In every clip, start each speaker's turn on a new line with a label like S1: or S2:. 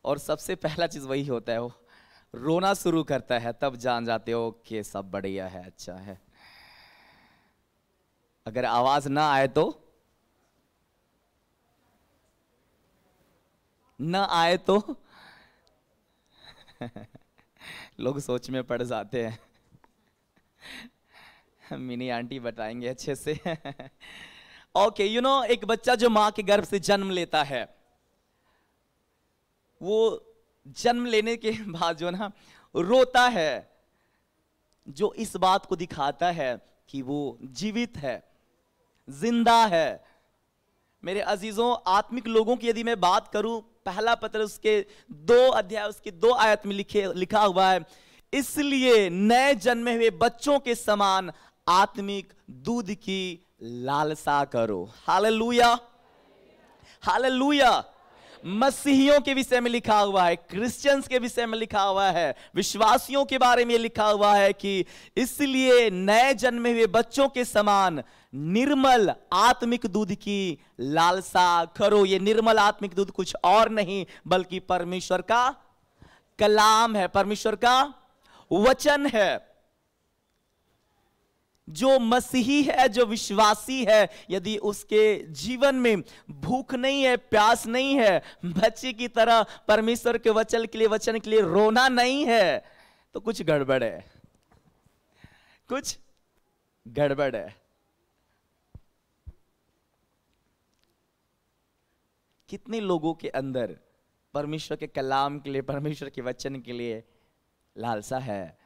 S1: और सबसे पहला चीज वही होता है, वो रोना शुरू करता है, तब जान जाते हो कि सब बढ़िया है, अच्छा है। अगर आवाज ना आए तो, ना आए तो लोग सोच में पड़ जाते हैं। मिनी आंटी बताएंगे अच्छे से। ओके, एक बच्चा जो मां के गर्भ से जन्म लेता है, वो जन्म लेने के बाद जो ना रोता है, जो इस बात को दिखाता है कि वो जीवित है, जिंदा है। मेरे अजीजों, आत्मिक लोगों की यदि मैं बात करूं, पहला पत्र उसके 2 अध्याय उसके 2 आयत में लिखा हुआ है, इसलिए नए जन्मे हुए बच्चों के समान आत्मिक दूध की लालसा करो। Hallelujah, hallelujah. मसीहियों के विषय में लिखा हुआ है, क्रिश्चियंस के विषय में लिखा हुआ है, विश्वासियों के बारे में लिखा हुआ है कि इसलिए नए जन्मे हुए बच्चों के समान निर्मल आत्मिक दूध की लालसा करो। ये निर्मल आत्मिक दूध कुछ और नहीं बल्कि परमेश्वर का कलाम है, परमेश्वर का वचन है। जो मसीही है, जो विश्वासी है, यदि उसके जीवन में भूख नहीं है, प्यास नहीं है, बच्चे की तरह परमेश्वर के वचन के लिए रोना नहीं है, तो कुछ गड़बड़ है, कुछ गड़बड़ है। कितने लोगों के अंदर परमेश्वर के कलाम के लिए, परमेश्वर के वचन के लिए लालसा है?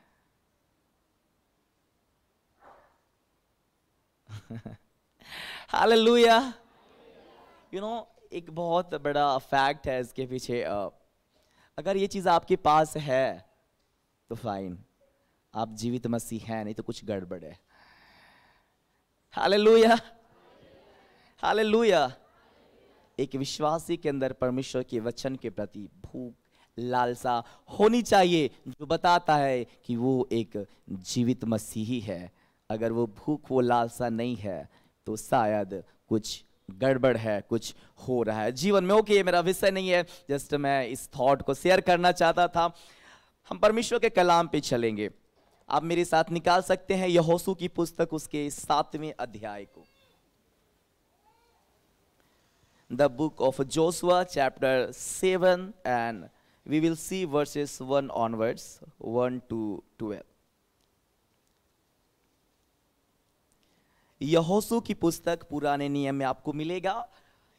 S1: हालेलुया। एक बहुत बड़ा फैक्ट है इसके पीछे। अगर ये चीज आपके पास है तो फाइन, आप जीवित मसीह हैं, नहीं तो कुछ गड़बड़ है। Hallelujah, hallelujah. एक विश्वासी के अंदर परमेश्वर के वचन के प्रति भूख, लालसा होनी चाहिए, जो बताता है कि वो एक जीवित मसीही है। अगर वो भूख, वो लालसा नहीं है तो शायद कुछ गड़बड़ है, कुछ हो रहा है जीवन में। ओके, ये मेरा विषय नहीं है, जस्ट मैं इस थॉट को शेयर करना चाहता था। हम परमेश्वर के कलाम पे चलेंगे। आप मेरे साथ निकाल सकते हैं यहोशू की पुस्तक, उसके 7वें अध्याय को। The book of Joshua chapter 7, and we will see verses 1 onwards, 1 to 12. यहोशू की पुस्तक पुराने नियम में आपको मिलेगा।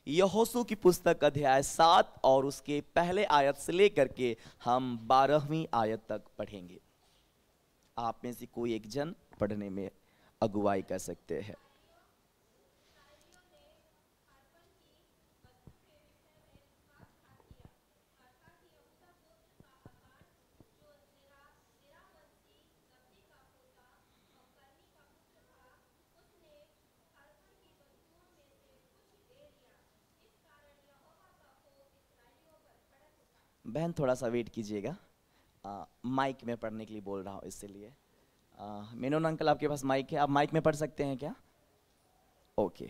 S1: यहोशू की पुस्तक अध्याय 7 और उसके पहले आयत से लेकर के हम 12वीं आयत तक पढ़ेंगे। आप में से कोई एक जन पढ़ने में अगुवाई कर सकते हैं। बहन थोड़ा सा वेट कीजिएगा, माइक में पढ़ने के लिए बोल रहा हूँ इसलिए। मेनन अंकल, आपके पास माइक है, आप माइक में पढ़ सकते हैं क्या? ओके।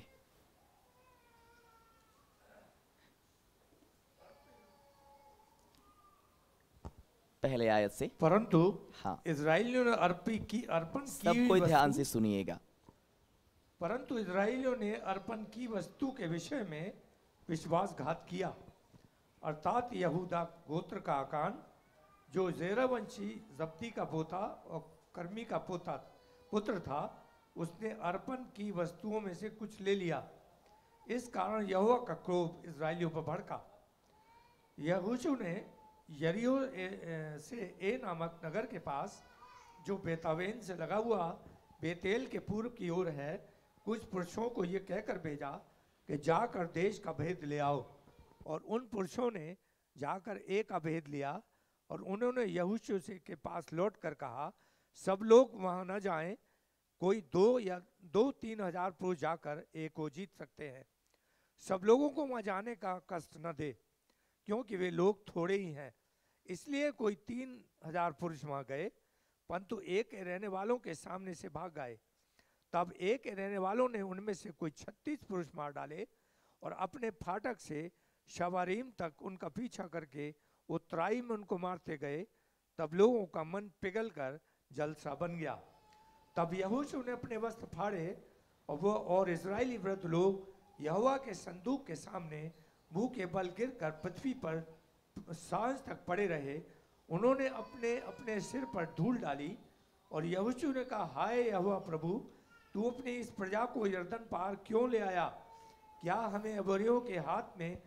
S1: पहले आयत से।
S2: परंतु
S1: हाँ,
S2: इजराइलियों ने अर्पण की
S1: सब कोई ध्यान से सुनिएगा।
S2: परंतु इजराइलियों ने अर्पण की वस्तु के विषय में विश्वासघात किया, अर्थात यहूदा गोत्र का आकान, जो जेरा वंशी जब्ती का पोता और कर्मी का पुत्र था, उसने अर्पण की वस्तुओं में से कुछ ले लिया। इस कारण यहोवा का क्रोध इजराइलियों पर भड़का। यहोशू ने यरीहो से ए नामक नगर के पास, जो बेतावेन से लगा हुआ बेतेल के पूर्व की ओर है, कुछ पुरुषों को ये कहकर भेजा कि जाकर देश का भेद ले आओ। और उन पुरुषों ने जाकर एक का भेद लिया, और उन्होंने यहोशू से के पास लौट कर कहा, सब लोग वहां न जाएं, कोई 2 या 2-3 हजार पुरुष जाकर एक को जीत सकते हैं। सब लोगों को वहां जाने का कष्ट न दे, क्योंकि वे लोग थोड़े ही हैं। इसलिए कोई 3,000 पुरुष वहां गए, परंतु एक के रहने वालों के सामने से भाग गए। तब एक के रहने वालों ने उनमें से कोई 36 पुरुष मार डाले, और अपने फाटक से शवारीम तक उनका पीछा करके वो त्राई में उनको मारते गए। तब लोगों का मन पिघल कर जल सा बन गया। तब यहोशू ने अपने वस्त्र फाड़े और वो और इजरायली वृद्ध लोग यहोवा के संदूक के सामने मुंह के बल गिरकर पृथ्वी पर सांझ तक पड़े रहे। उन्होंने अपने अपने सिर पर धूल डाली और यहोशू ने कहा, हाय यहोवा प्रभु, तू अपनी इस प्रजा को यरदन पार क्यों ले आया? क्या हमें अमोरियों के हाथ में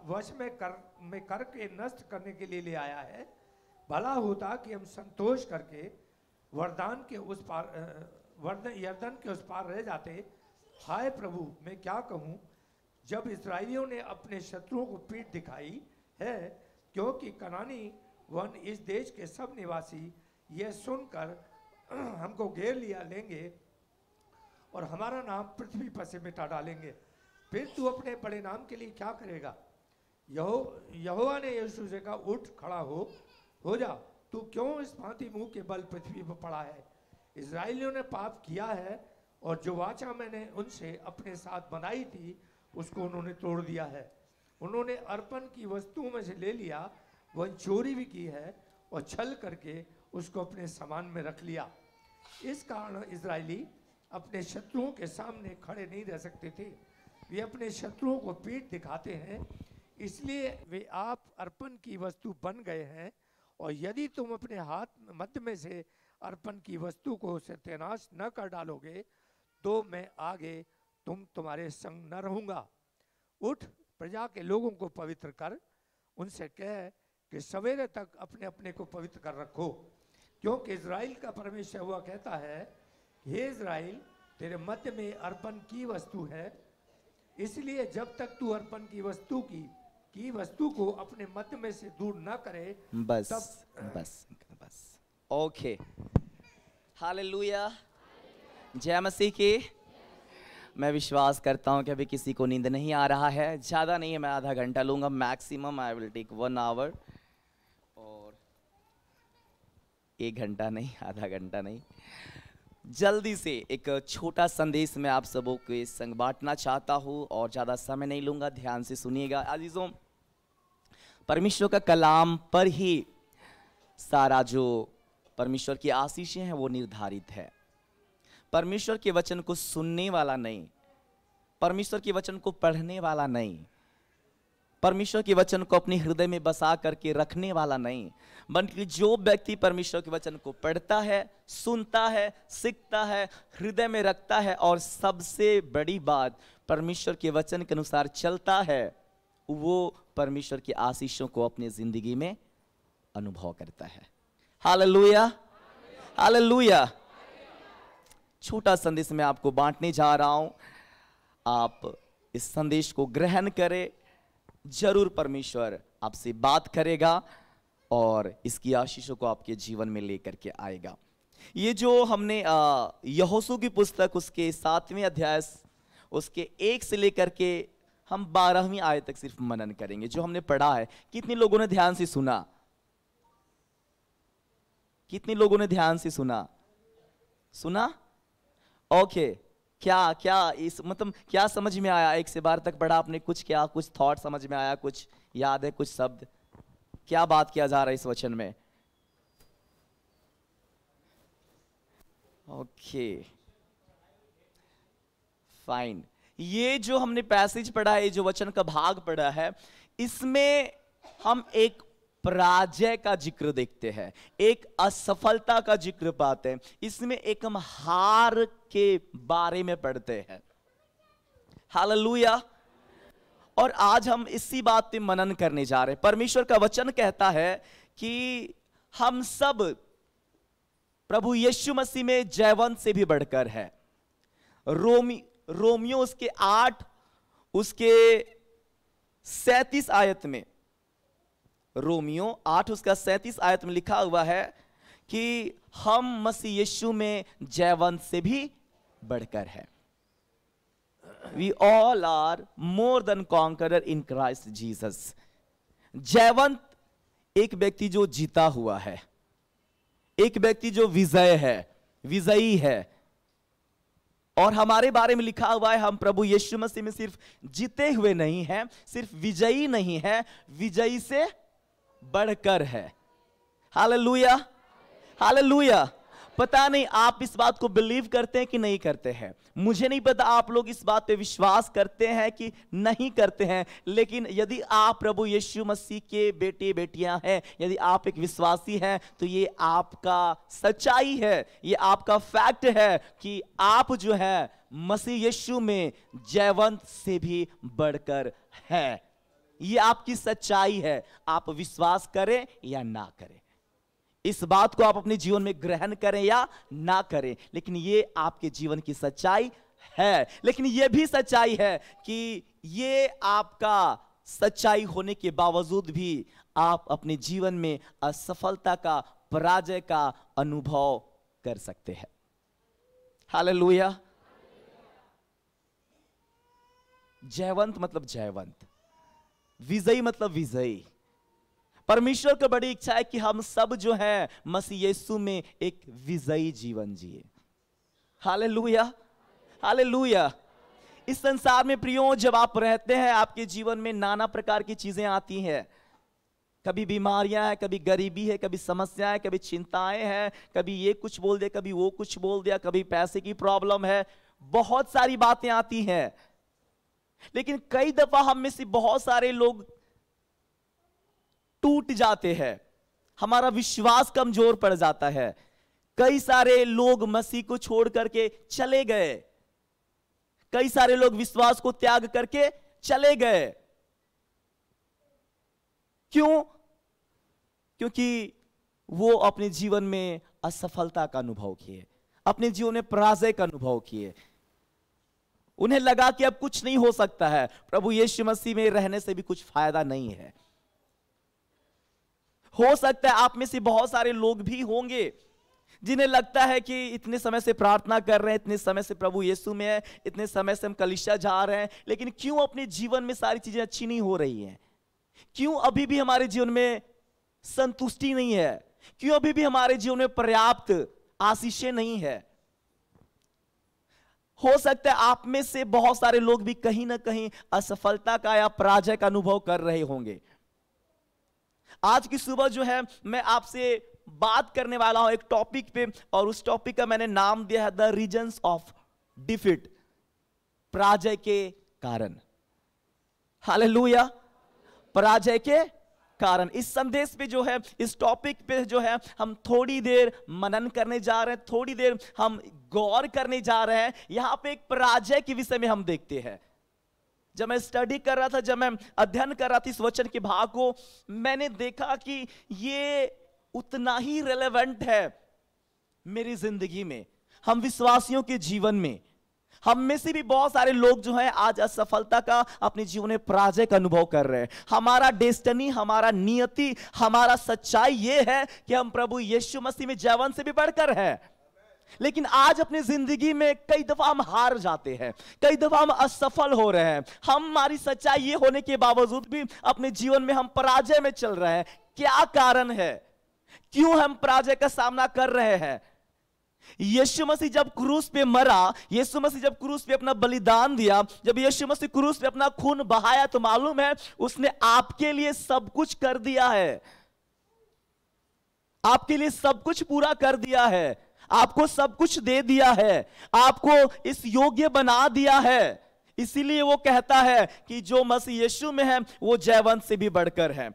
S2: वश में करके नष्ट करने के लिए ले आया है? भला होता कि हम संतोष करके यरदन के उस पार रह जाते। हाय प्रभु, मैं क्या कहूँ जब इस्राएलियों ने अपने शत्रुओं को पीठ दिखाई है, क्योंकि कनानी वन इस देश के सब निवासी यह सुनकर हमको घेर लिया लेंगे और हमारा नाम पृथ्वी पर से मिटा डालेंगे। फिर तू अपने बड़े नाम के लिए क्या करेगा? यहोवा ने यहोशू से कहा, उठ खड़ा हो जा, तू क्यों इस भांति मुंह के बल पृथ्वी पर पड़ा है? इस्राएलियों ने पाप किया है और जो वाचा मैंने उनसे अपने साथ बनाई थी उसको उन्होंने तोड़ दिया है। उन्होंने अर्पण की वस्तुओं में से ले लिया, वह चोरी भी की है और छल करके उसको अपने सामान में रख लिया। इस कारण इजरायली अपने शत्रुओं के सामने खड़े नहीं रह सकते थे। वे अपने शत्रुओं को पीठ दिखाते हैं, इसलिए वे आप अर्पण की वस्तु बन गए हैं। और यदि तुम अपने हाथ मध्य में से अर्पण की वस्तु को सत्यानाश न कर डालोगे तो मैं आगे तुम्हारे संग न रहूंगा। उठ, प्रजा के लोगों को पवित्र कर, उनसे कह कि सवेरे तक अपने अपने को पवित्र कर रखो, क्योंकि इजराइल का परमेश्वर हुआ कहता है, हे इजराइल, तेरे मध्य में अर्पण की वस्तु है, इसलिए जब तक तू अर्पण की वस्तु को अपने मध्य में से दूर न करे
S1: बस ओके। हालेलुया, जय मसीह की। मैं विश्वास करता हूं कि अभी किसी को नींद नहीं आ रहा है। ज़्यादा नहीं है, मैं आधा घंटा लूंगा maximum. I will take 1 hour, और 1 घंटा नहीं, आधा घंटा नहीं। जल्दी से एक छोटा संदेश मैं आप सबों के संग बांटना चाहता हूं और ज़्यादा समय नहीं लूंगा, ध्यान से सुनिएगा। अजीजों, परमेश्वर का कलाम पर ही सारा जो परमेश्वर की आशीषें हैं वो निर्धारित है। परमेश्वर के वचन को सुनने वाला नहीं, परमेश्वर के वचन को पढ़ने वाला नहीं, परमेश्वर के वचन को अपने हृदय में बसा करके रखने वाला नहीं, बल्कि जो व्यक्ति परमेश्वर के वचन को पढ़ता है, सुनता है, सीखता है, हृदय में रखता है और सबसे बड़ी बात परमेश्वर के वचन के अनुसार चलता है, वो परमेश्वर की आशीषों को अपनी जिंदगी में अनुभव करता है। Hallelujah, hallelujah. छोटा संदेश मैं आपको बांटने जा रहा हूं, आप इस संदेश को ग्रहण करें। जरूर परमेश्वर आपसे बात करेगा और इसकी आशीषों को आपके जीवन में लेकर के आएगा। ये जो हमने यहोशू की पुस्तक उसके 7वें अध्याय उसके 1 से लेकर के हम 12वीं आयत तक सिर्फ मनन करेंगे। जो हमने पढ़ा है, कितने लोगों ने ध्यान से सुना? कितने लोगों ने ध्यान से सुना? ओके। क्या इस मतलब क्या समझ में आया? 1 से 12 तक पढ़ा आपने, कुछ थॉट समझ में आया, कुछ याद है, कुछ शब्द? क्या बात किया जा रहा है इस वचन में? Okay, fine. ये जो हमने पैसेज पढ़ा है, ये जो वचन का भाग पढ़ा है, इसमें हम एक पराजय का जिक्र देखते हैं, एक असफलता का जिक्र पाते हैं, इसमें एक हम हार के बारे में पढ़ते हैं। हालेलुया। और आज हम इसी बात पे मनन करने जा रहे हैं। परमेश्वर का वचन कहता है कि हम सब प्रभु यीशु मसीह में जयवंत से भी बढ़कर है। रोमियो उसके 8 उसके 37 आयत में, रोमियो 8 उसका 37 आयत में लिखा हुआ है कि हम मसीह यीशु में जयवंत से भी बढ़कर है। We all are more than conqueror in Christ Jesus. जयवंत एक व्यक्ति जो जीता हुआ है, एक व्यक्ति जो विजयी है। और हमारे बारे में लिखा हुआ है, हम प्रभु यीशु मसीह में सिर्फ जीते हुए नहीं हैं, सिर्फ विजयी नहीं है, विजयी से बढ़कर है। Hallelujah, hallelujah. पता नहीं आप इस बात को बिलीव करते हैं कि नहीं करते हैं, मुझे नहीं पता आप लोग इस बात पे विश्वास करते हैं कि नहीं करते हैं, लेकिन यदि आप प्रभु यीशु मसीह के बेटे बेटियां हैं, यदि आप एक विश्वासी हैं, तो ये आपका सच्चाई है, ये आपका फैक्ट है कि आप जो है मसीह यीशु में जयवंत से भी बढ़कर है। ये आपकी सच्चाई है, आप विश्वास करें या ना करें, इस बात को आप अपने जीवन में ग्रहण करें या ना करें, लेकिन ये आपके जीवन की सच्चाई है। लेकिन ये भी सच्चाई है कि ये आपका सच्चाई होने के बावजूद भी आप अपने जीवन में असफलता का, पराजय का अनुभव कर सकते हैं। हालेलुया। जयवंत मतलब जयवंत, विजयी मतलब विजयी। परमेश्वर की बड़ी इच्छा है कि हम सब जो है मसीह यीशु में एक विजयी जीवन जिए। Hallelujah, hallelujah. इस संसार में प्रियो जब आप रहते हैं, आपके जीवन में नाना प्रकार की चीजें आती हैं, कभी बीमारियां हैं, कभी गरीबी है, कभी समस्याएं, कभी चिंताएं हैं, कभी ये कुछ बोल दिया, कभी वो कुछ बोल दिया, कभी पैसे की प्रॉब्लम है, बहुत सारी बातें आती हैं। लेकिन कई दफा हम में से बहुत सारे लोग टूट जाते हैं, हमारा विश्वास कमजोर पड़ जाता है। कई सारे लोग मसीह को छोड़ करके चले गए, कई सारे लोग विश्वास को त्याग करके चले गए। क्यों? क्योंकि वो अपने जीवन में असफलता का अनुभव किए, अपने जीवन में पराजय का अनुभव किए। उन्हें लगा कि अब कुछ नहीं हो सकता है, प्रभु यीशु मसीह में रहने से भी कुछ फायदा नहीं है। हो सकता है आप में से बहुत सारे लोग भी होंगे जिन्हें लगता है कि इतने समय से प्रार्थना कर रहे हैं, इतने समय से प्रभु यीशु में है, इतने समय से हम कलीसिया जा रहे हैं, लेकिन क्यों अपने जीवन में सारी चीजें अच्छी नहीं हो रही हैं? क्यों अभी भी हमारे जीवन में संतुष्टि नहीं है? क्यों अभी भी हमारे जीवन में पर्याप्त आशीषें नहीं है? हो सकता है आप में से बहुत सारे लोग भी कहीं ना कहीं असफलता का या पराजय का अनुभव कर रहे होंगे। आज की सुबह जो है मैं आपसे बात करने वाला हूं एक टॉपिक पे, और उस टॉपिक का मैंने नाम दिया है द रीजंस ऑफ डिफीट, पराजय के कारण। हालेलुया, पराजय के कारण। इस संदेश पे जो है, इस टॉपिक पे जो है हम थोड़ी देर मनन करने जा रहे हैं, थोड़ी देर हम गौर करने जा रहे हैं। यहां पे एक पराजय के विषय में हम देखते हैं। जब मैं स्टडी कर रहा था, जब मैं अध्ययन कर रहा था इस वचन के भाग को, मैंने देखा कि ये उतना ही रेलेवेंट है मेरी जिंदगी में, हम विश्वासियों के जीवन में। हम में से भी बहुत सारे लोग जो हैं आज असफलता का, अपने जीवन में पराजय का अनुभव कर रहे हैं। हमारा डेस्टिनी, हमारा नियति, हमारा सच्चाई ये है कि हम प्रभु यीशु मसीह में जयवंत से भी बढ़कर है। लेकिन आज अपनी जिंदगी में कई दफा हम हार जाते हैं, कई दफा हम असफल हो रहे हैं। हमारी सच्चाई ये होने के बावजूद भी अपने जीवन में हम पराजय में चल रहे हैं। क्या कारण है? क्यों हम पराजय का सामना कर रहे हैं? यीशु मसीह जब क्रूस पे मरा, यीशु मसीह जब क्रूस पे अपना बलिदान दिया, जब यीशु मसीह क्रूस पे अपना खून बहाया, तो मालूम है उसने आपके लिए सब कुछ कर दिया है, आपके लिए सब कुछ पूरा कर दिया है, आपको सब कुछ दे दिया है, आपको इस योग्य बना दिया है। इसीलिए वो कहता है कि जो मसीह यीशु में है वो जयवंत से भी बढ़कर है।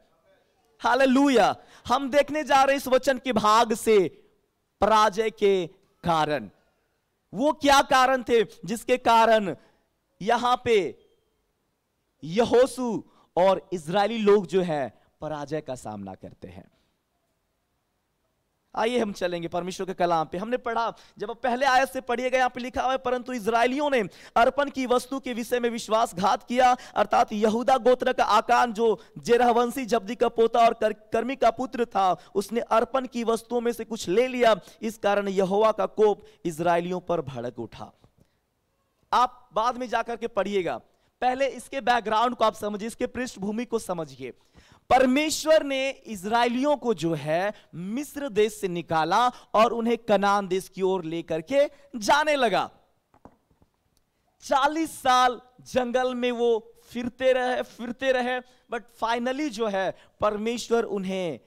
S1: हालेलुया। हम देखने जा रहे हैं इस वचन के भाग से पराजय के कारण। वो क्या कारण थे जिसके कारण यहां पे यहोशू और इजरायली लोग जो है पराजय का सामना करते हैं? आइए हम चलेंगे परमेश्वर के कलाम पे। हमने पढ़ा, जब आप पहले आयत से पढ़िएगा, यहां पे लिखा हुआ है, परंतु इजरायलियों ने अर्पण की वस्तु के विषय में विश्वासघात किया, अर्थात यहूदा गोत्र का आकान जो जेरहवंशी जब्दी का पोता और कर्मी का पुत्र था, उसने अर्पण की वस्तुओं में से कुछ ले लिया। इस कारण यहोवा का कोप इजरायलियों पर भड़क उठा। आप बाद में जाकर के पढ़िएगा, पहले इसके बैकग्राउंड को आप समझिए, इसके पृष्ठभूमि को समझिए। परमेश्वर ने इजरायलियों को जो है मिस्र देश से निकाला और उन्हें कनान देश की ओर लेकर के जाने लगा। 40 साल जंगल में वो फिरते रहे, बट फाइनली जो है परमेश्वर उन्हें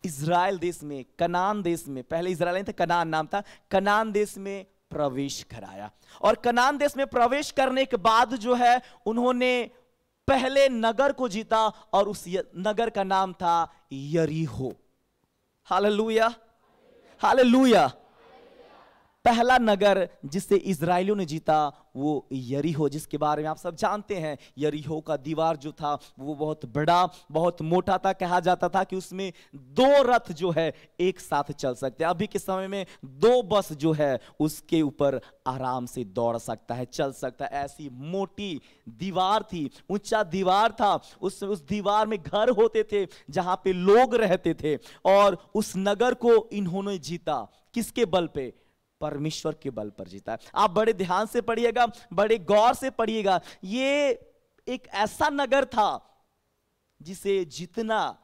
S1: इज़राइल देश में, कनान देश में, पहले इज़राइल नहीं था, कनान नाम था, कनान देश में प्रवेश कराया। और कनान देश में प्रवेश करने के बाद जो है उन्होंने पहले नगर को जीता, और उस नगर का नाम था यरीहो। Hallelujah, hallelujah. पहला नगर जिसे इजराइलियों ने जीता वो यरीहो, जिसके बारे में आप सब जानते हैं। यरीहो का दीवार जो था वो बहुत बड़ा, बहुत मोटा था। कहा जाता था कि उसमें 2 रथ जो है एक साथ चल सकते हैं। अभी के समय में 2 बस जो है उसके ऊपर आराम से दौड़ सकता है, चल सकता है। ऐसी मोटी दीवार थी, ऊंचा दीवार था। उस दीवार में घर होते थे जहां पे लोग रहते थे, और उस नगर को इन्होंने जीता। किसके बल पे? परमेश्वर के बल पर जीता है। आप बड़े ध्यान से पढ़िएगा, बड़े गौर से पढ़िएगा। ये एक ऐसा नगर था जिसे जीतना,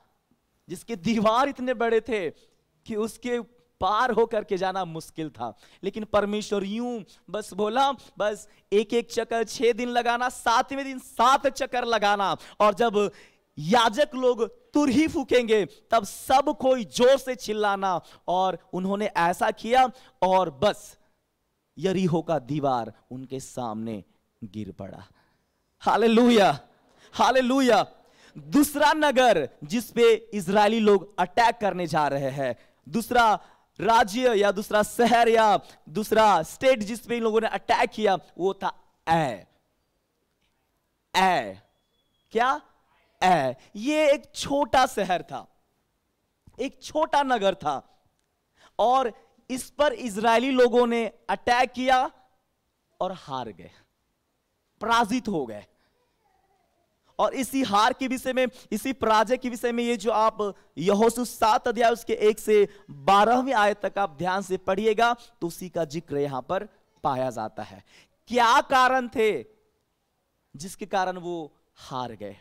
S1: जिसके दीवार इतने बड़े थे कि उसके पार होकर के जाना मुश्किल था। लेकिन परमेश्वर यूं बस बोला, बस एक एक चक्कर 6 दिन लगाना, 7वें दिन 7 चक्कर लगाना, और जब याजक लोग तुरही फूकेंगे तब सब कोई जोर से चिल्लाना। और उन्होंने ऐसा किया, और बस यरीहो का दीवार उनके सामने गिर पड़ा। Hallelujah, hallelujah. दूसरा नगर जिस पे इजरायली लोग अटैक करने जा रहे हैं, दूसरा राज्य या दूसरा शहर या दूसरा स्टेट जिस पे इन लोगों ने अटैक किया, वो था क्या? ये एक छोटा शहर था, एक छोटा नगर था, और इस पर इजरायली लोगों ने अटैक किया और हार गए, पराजित हो गए। और इसी हार के विषय में, इसी पराजय के विषय में, ये जो आप यहोशू 7 अध्याय उसके 1 से 12वीं आयत तक आप ध्यान से पढ़िएगा तो उसी का जिक्र यहां पर पाया जाता है। क्या कारण थे जिसके कारण वो हार गए?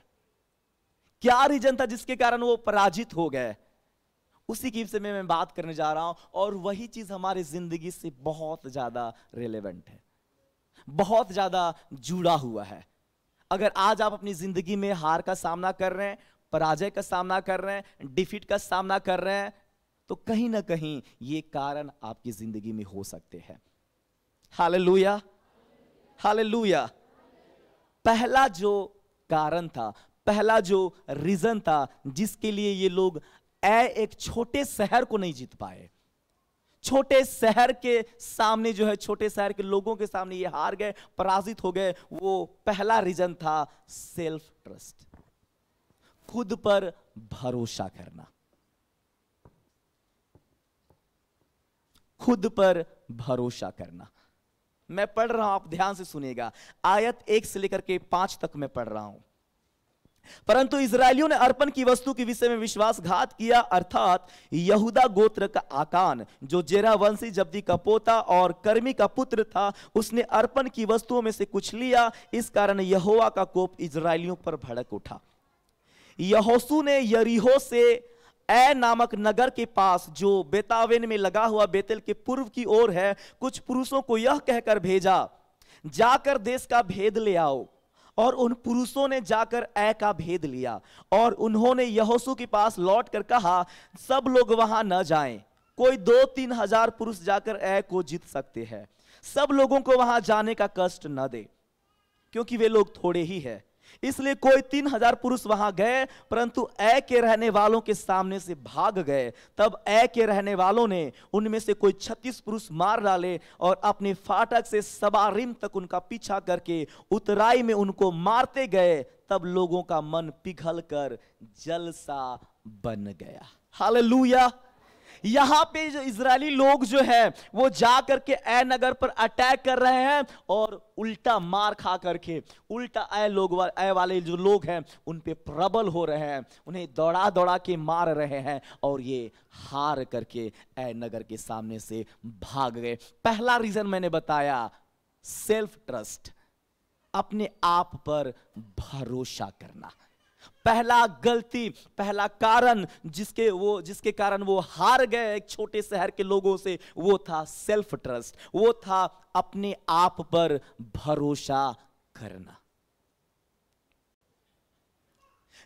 S1: क्या रीजन था जिसके कारण वो पराजित हो गए? उसी के विषय में मैं बात करने जा रहा हूं। और वही चीज हमारी जिंदगी से बहुत ज्यादा रिलेवेंट है, बहुत ज्यादा जुड़ा हुआ है। अगर आज आप अपनी जिंदगी में हार का सामना कर रहे हैं, पराजय का सामना कर रहे हैं, डिफीट का सामना कर रहे हैं, तो कहीं ना कहीं ये कारण आपकी जिंदगी में हो सकते हैं। Hallelujah, hallelujah. पहला जो कारण था, पहला जो रीजन था जिसके लिए ये लोग एक छोटे शहर को नहीं जीत पाए, छोटे शहर के सामने जो है, छोटे शहर के लोगों के सामने ये हार गए, पराजित हो गए, वो पहला रीजन था सेल्फ ट्रस्ट, खुद पर भरोसा करना, खुद पर भरोसा करना। मैं पढ़ रहा हूं, आप ध्यान से सुनिएगा। आयत 1 से लेकर के 5 तक मैं पढ़ रहा हूं। परंतु इजरायलियों ने अर्पण की वस्तु के विषय में विश्वासघात किया, अर्थात यहूदा गोत्र का आकान जो जेरह वंशी जब्दी का पोता और कर्मी का पुत्र था, उसने अर्पण की वस्तुओं में से कुछ लिया। इस कारण यहोवा का कोप इजरायलियों पर भड़क उठा। यहोशू ने यरीहो से नामक नगर के पास, जो बेतावेन में लगा हुआ बेतेल के पूर्व की ओर है, कुछ पुरुषों को यह कहकर भेजा, जाकर देश का भेद ले आओ। और उन पुरुषों ने जाकर का भेद लिया, और उन्होंने यहोशू के पास लौट कर कहा, सब लोग वहां न जाएं, कोई 2-3 हजार पुरुष जाकर को जीत सकते हैं। सब लोगों को वहां जाने का कष्ट न दे, क्योंकि वे लोग थोड़े ही हैं। इसलिए कोई 3,000 पुरुष वहां गए, परंतु के रहने वालों के सामने से भाग गए। तब के रहने वालों ने उनमें से कोई 36 पुरुष मार डाले, और अपने फाटक से सबारिम तक उनका पीछा करके उतराई में उनको मारते गए। तब लोगों का मन पिघल कर जल सा बन गया। हालेलुया। यहां पे जो इजरायली लोग जो है वो जाकर के नगर पर अटैक कर रहे हैं, और उल्टा मार खा करके, उल्टा वाले जो लोग हैं उन पे प्रबल हो रहे हैं, उन्हें दौड़ा दौड़ा के मार रहे हैं, और ये हार करके नगर के सामने से भाग गए। पहला रीजन मैंने बताया, सेल्फ ट्रस्ट, अपने आप पर भरोसा करना। पहला गलती, पहला कारण जिसके कारण वो हार गए एक छोटे शहर के लोगों से, वो था सेल्फ ट्रस्ट, वो था अपने आप पर भरोसा करना।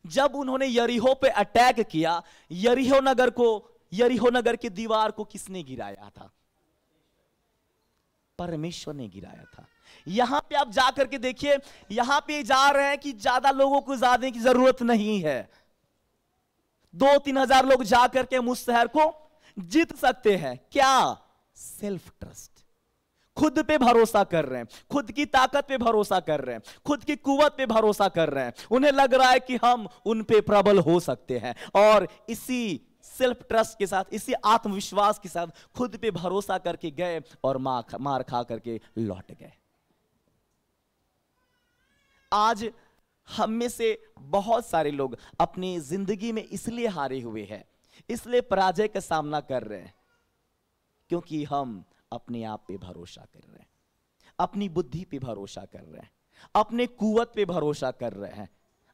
S1: जब उन्होंने यरीहो पे अटैक किया, यरीहो नगर की दीवार को किसने गिराया था? परमेश्वर ने गिराया था। यहां पे आप जाकर के देखिए, यहां पे जा रहे हैं कि ज्यादा लोगों को जाने की जरूरत नहीं है। 2-3 हजार लोग जाकर के हम उस शहर को जीत सकते हैं। क्या? Self trust. खुद पे भरोसा कर रहे हैं, खुद की ताकत पे भरोसा कर रहे हैं, खुद की कुवत पे भरोसा कर रहे हैं। उन्हें लग रहा है कि हम उन पे प्रबल हो सकते हैं, और इसी सेल्फ ट्रस्ट के साथ, इसी आत्मविश्वास के साथ खुद पे भरोसा करके गए और मार खा करके लौट गए। आज हम में से बहुत सारे लोग अपनी जिंदगी में इसलिए हारे हुए हैं, इसलिए पराजय का सामना कर रहे हैं, क्योंकि हम अपने आप पे भरोसा कर रहे हैं, अपनी बुद्धि पे भरोसा कर रहे हैं, अपने कुवत पे भरोसा कर रहे हैं,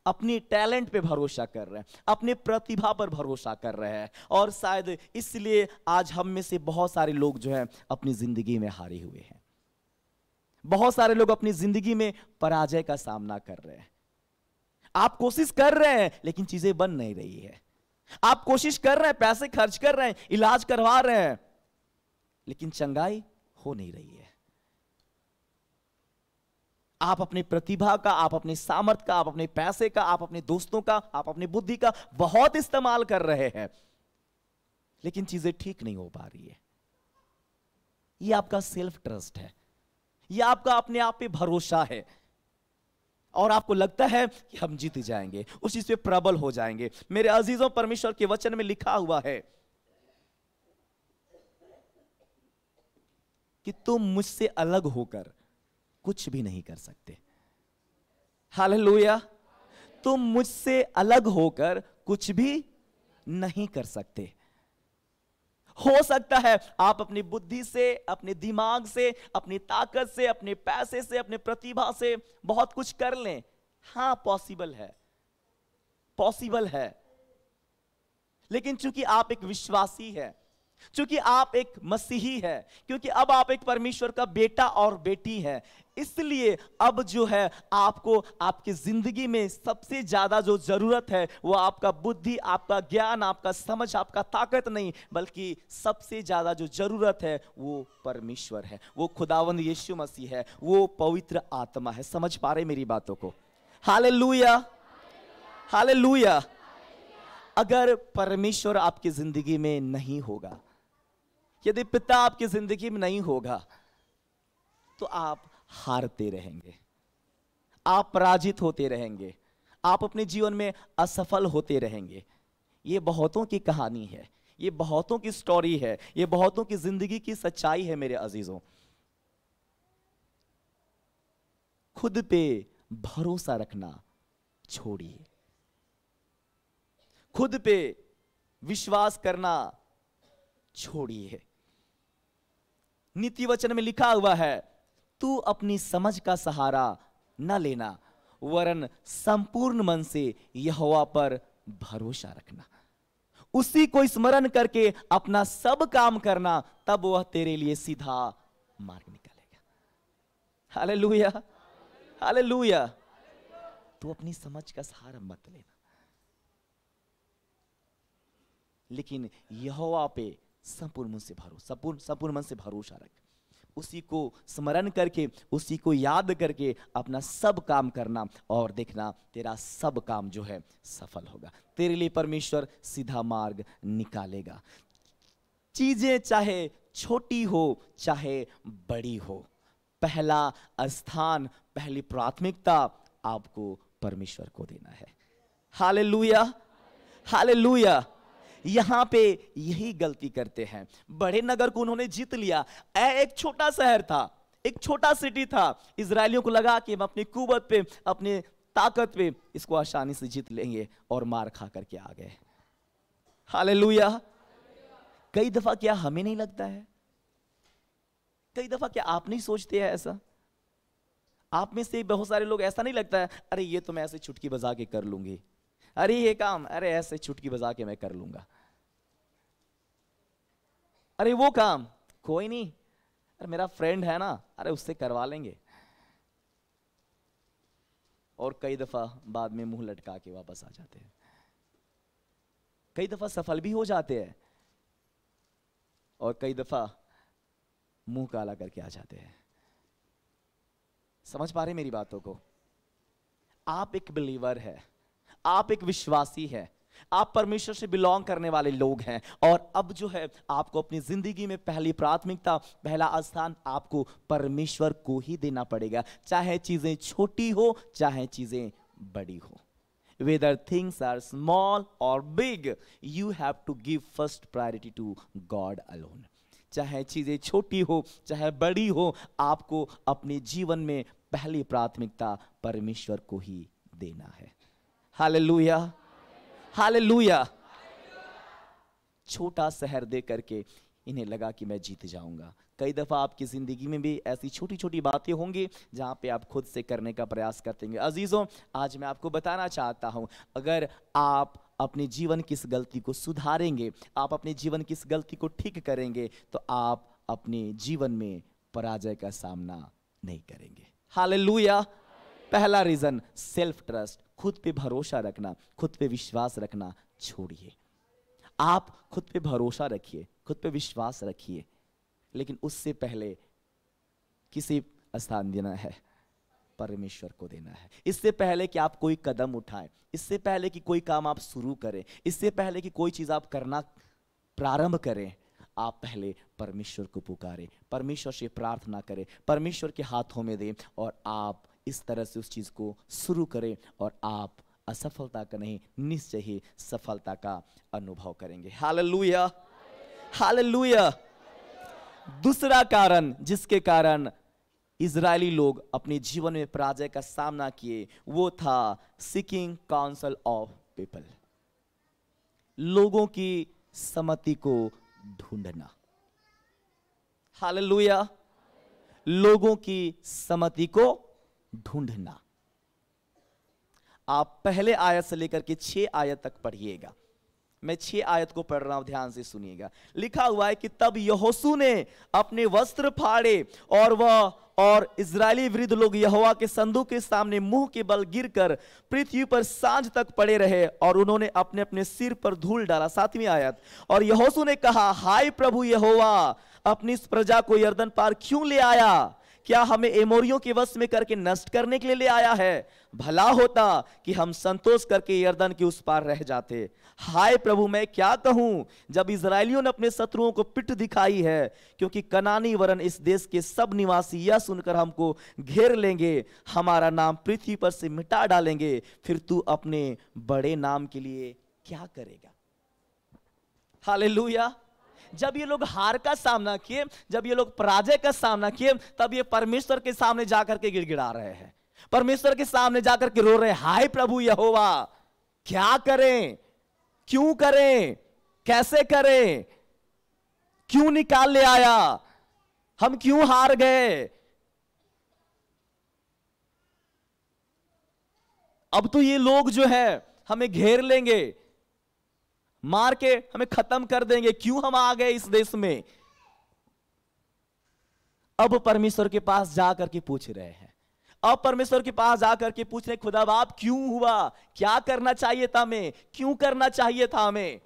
S1: अपनी टैलेंट पे भरोसा कर रहे हैं, अपने प्रतिभा पर भरोसा कर रहे हैं। और शायद इसलिए आज हम में से बहुत सारे लोग जो हैं अपनी जिंदगी में हारे हुए हैं। बहुत सारे लोग अपनी जिंदगी में पराजय का सामना कर रहे हैं। आप कोशिश कर रहे हैं लेकिन चीजें बन नहीं रही है। आप कोशिश कर रहे हैं, पैसे खर्च कर रहे हैं, इलाज करवा रहे हैं, लेकिन चंगाई हो नहीं रही है। आप अपनी प्रतिभा का, आप अपने सामर्थ्य का, आप अपने पैसे का, आप अपने दोस्तों का, आप अपनी बुद्धि का बहुत इस्तेमाल कर रहे हैं, लेकिन चीजें ठीक नहीं हो पा रही है। यह आपका सेल्फ ट्रस्ट है, यह आपका अपने आप पे भरोसा है, और आपको लगता है कि हम जीत जाएंगे, उस चीज पे प्रबल हो जाएंगे। मेरे अजीजों, परमेश्वर के वचन में लिखा हुआ है कि तुम मुझसे अलग होकर कुछ भी नहीं कर सकते। हालेलुया। तुम मुझसे अलग होकर कुछ भी नहीं कर सकते। हो सकता है आप अपनी बुद्धि से, अपने दिमाग से, अपनी ताकत से, अपने पैसे से, अपने प्रतिभा से बहुत कुछ कर लें। हां, पॉसिबल है, पॉसिबल है। लेकिन चूंकि आप एक विश्वासी है, चूंकि आप एक मसीही है, क्योंकि अब आप एक परमेश्वर का बेटा और बेटी है, इसलिए अब जो है आपको आपकी जिंदगी में सबसे ज्यादा जो जरूरत है वो आपका बुद्धि, आपका ज्ञान, आपका समझ, आपका ताकत नहीं, बल्कि सबसे ज्यादा जो जरूरत है वो परमेश्वर है, वो खुदावंद यीशु मसीह है, वो पवित्र आत्मा है। समझ पा रहे मेरी बातों को? Hallelujah, hallelujah. अगर परमेश्वर आपकी जिंदगी में नहीं होगा, यदि पिता आपकी जिंदगी में नहीं होगा, तो आप हारते रहेंगे, आप पराजित होते रहेंगे, आप अपने जीवन में असफल होते रहेंगे। ये बहुतों की कहानी है, ये बहुतों की स्टोरी है, ये बहुतों की जिंदगी की सच्चाई है। मेरे अजीजों, खुद पे भरोसा रखना छोड़िए, खुद पे विश्वास करना छोड़िए। नीति वचन में लिखा हुआ है, तू अपनी समझ का सहारा न लेना, वरन संपूर्ण मन से यहोवा पर भरोसा रखना, उसी को स्मरण करके अपना सब काम करना, तब वह तेरे लिए सीधा मार्ग निकालेगा। Hallelujah, hallelujah. तू अपनी समझ का सहारा मत लेना, लेकिन यहोवा पे संपूर्ण मन से भरोसा, संपूर्ण मन से भरोसा रख, उसी को स्मरण करके, उसी को याद करके अपना सब काम करना, और देखना तेरा सब काम जो है सफल होगा। तेरे लिए परमेश्वर सीधा मार्ग निकालेगा। चीजें चाहे छोटी हो चाहे बड़ी हो, पहला स्थान, पहली प्राथमिकता आपको परमेश्वर को देना है। Hallelujah, hallelujah. यहां पे यही गलती करते हैं। बड़े नगर को उन्होंने जीत लिया। एक छोटा शहर था, एक छोटा सिटी था। इजरायलियों को लगा कि हम अपनी कुवत पे, अपने ताकत पे इसको आसानी से जीत लेंगे, और मार खा करके आ गए। हालेलुया। कई दफा क्या हमें नहीं लगता है, कई दफा क्या आप नहीं सोचते हैं ऐसा? आप में से बहुत सारे लोग ऐसा नहीं लगता है, अरे ये तो मैं ऐसे चुटकी बजा के कर लूंगी, अरे ये काम, अरे ऐसे चुटकी बजा के मैं कर लूंगा। अरे वो काम, कोई नहीं, अरे मेरा फ्रेंड है ना, अरे उससे करवा लेंगे। और कई दफा बाद में मुंह लटका के वापस आ जाते हैं। कई दफा सफल भी हो जाते हैं और कई दफा मुंह काला करके आ जाते हैं। समझ पा रहे मेरी बातों को? आप एक बिलीवर है, आप एक विश्वासी है, आप परमेश्वर से बिलोंग करने वाले लोग हैं, और अब जो है आपको अपनी जिंदगी में पहली प्राथमिकता, पहला स्थान आपको परमेश्वर को ही देना पड़ेगा, चाहे चीजें छोटी हो चाहे चीजें बड़ी हो। Whether things are small or big, you have to give first priority to God alone. चाहे चीजें छोटी हो चाहे बड़ी हो, आपको अपने जीवन में पहली प्राथमिकता परमेश्वर को ही देना है। Hallelujah, hallelujah. छोटा शहर दे करके इन्हें लगा कि मैं जीत जाऊंगा। कई दफा आपकी जिंदगी में भी ऐसी छोटी छोटी बातें होंगी जहां पे आप खुद से करने का प्रयास करते हैं। अजीजों, आज मैं आपको बताना चाहता हूं, अगर आप अपने जीवन की इस गलती को सुधारेंगे, आप अपने जीवन की इस गलती को ठीक करेंगे, तो आप अपने जीवन में पराजय का सामना नहीं करेंगे। हालेलुया। पहला रीजन, सेल्फ ट्रस्ट, खुद पे भरोसा रखना, खुद पे विश्वास रखना छोड़िए। आप खुद पे भरोसा रखिए, खुद पे विश्वास रखिए, लेकिन उससे पहले किसी स्थान देना है, परमेश्वर को देना है। इससे पहले कि आप कोई कदम उठाएं, इससे पहले कि कोई काम आप शुरू करें, इससे पहले कि कोई चीज आप करना प्रारंभ करें, आप पहले परमेश्वर को पुकारें, परमेश्वर से प्रार्थना करें, परमेश्वर के हाथों में दें, और आप इस तरह से उस चीज को शुरू करें, और आप असफलता का नहीं, निश्चय ही सफलता का अनुभव करेंगे। Hallelujah, hallelujah. दूसरा कारण जिसके कारण इजरायली लोग अपने जीवन में पराजय का सामना किए, वो था सीकिंग काउंसिल ऑफ पीपल, लोगों की सम्मति को ढूंढना। हालेलुया, लोगों की सम्मति को ढूंढना। आप पहले आयत से लेकर के 6 आयत तक पढ़िएगा। मैं 6 आयत को पढ़ रहा हूं, ध्यान से सुनिएगा। लिखा हुआ है कि तब यहोशू ने अपने वस्त्र फाड़े और वह और इजरायली वृद्ध लोग यहोवा के संदूक के सामने मुंह के बल गिरकर पृथ्वी पर सांझ तक पड़े रहे, और उन्होंने अपने अपने सिर पर धूल डाला। 7वीं आयत, और यहोशू ने कहा, हाय प्रभु यहोवा, अपनी इस प्रजा को यरदन पार क्यों ले आया? क्या हमें एमोरियों के वश में करके नष्ट करने के लिए ले आया है? भला होता कि हम संतोष करके यरदन के उस पार रह जाते। हाय प्रभु, मैं क्या कहूं जब इजरायलियों ने अपने शत्रुओं को पिठ दिखाई है, क्योंकि कनानी वरन इस देश के सब निवासी यह सुनकर हमको घेर लेंगे, हमारा नाम पृथ्वी पर से मिटा डालेंगे, फिर तू अपने बड़े नाम के लिए क्या करेगा? हालेलुया। जब ये लोग हार का सामना किए, जब ये लोग पराजय का सामना किए, तब ये परमेश्वर के सामने जाकर के गिड़गिड़ा रहे हैं, परमेश्वर के सामने जाकर के रो रहे हैं, हाय प्रभु यहोवा, क्या करें, क्यों करें, कैसे करें, क्यों निकाल ले आया, हम क्यों हार गए? अब तो ये लोग जो है हमें घेर लेंगे, मार के हमें खत्म कर देंगे, क्यों हम आ गए इस देश में? अब परमेश्वर के पास जाकर के पूछ रहे हैं, अब परमेश्वर के पास जाकर के पूछ रहे, खुदा बाप क्यों हुआ, क्या करना चाहिए था हमें, क्यों करना चाहिए था हमें?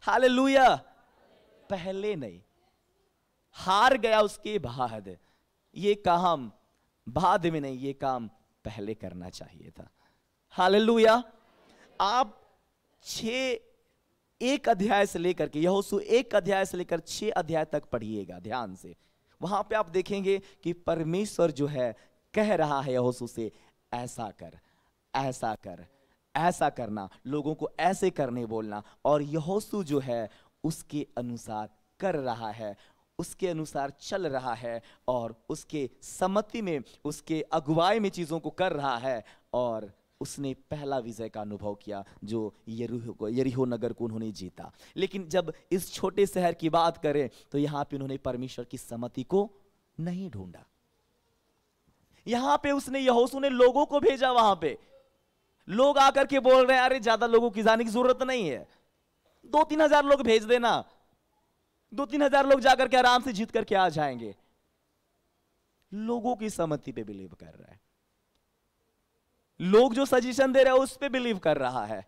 S1: हालेलुया। पहले नहीं, हार गया उसके बाद, ये काम बाद में नहीं, ये काम पहले करना चाहिए था। हालेलुया। आप 1 अध्याय से लेकर के, यहोशू 1 अध्याय से लेकर 6 अध्याय तक पढ़िएगा ध्यान से। वहां पे आप देखेंगे कि परमेश्वर जो है कह रहा है यहोशू से, ऐसा कर, ऐसा कर, ऐसा करना, लोगों को ऐसे करने बोलना, और यहोशू जो है उसके अनुसार कर रहा है, उसके अनुसार चल रहा है, और उसके सम्मति में, उसके अगुवाई में चीजों को कर रहा है, और उसने पहला विजय का अनुभव किया जो यरीहो नगर को उन्होंने जीता। लेकिन जब इस छोटे शहर की बात करें तो यहां पे उन्होंने परमेश्वर की सम्मति को नहीं ढूंढा। यहां पे उसने, यहोशू ने लोगों को भेजा वहां पे, लोग आकर के बोल रहे हैं अरे ज्यादा लोगों की जाने की जरूरत नहीं है, 2-3 हजार लोग भेज देना, 2-3 हजार लोग जाकर के आराम से जीत करके आ जाएंगे। लोगों की सहमति पे बिलीव कर रहा है, लोग जो सजेशन दे रहे हैं उस पे बिलीव कर रहा है,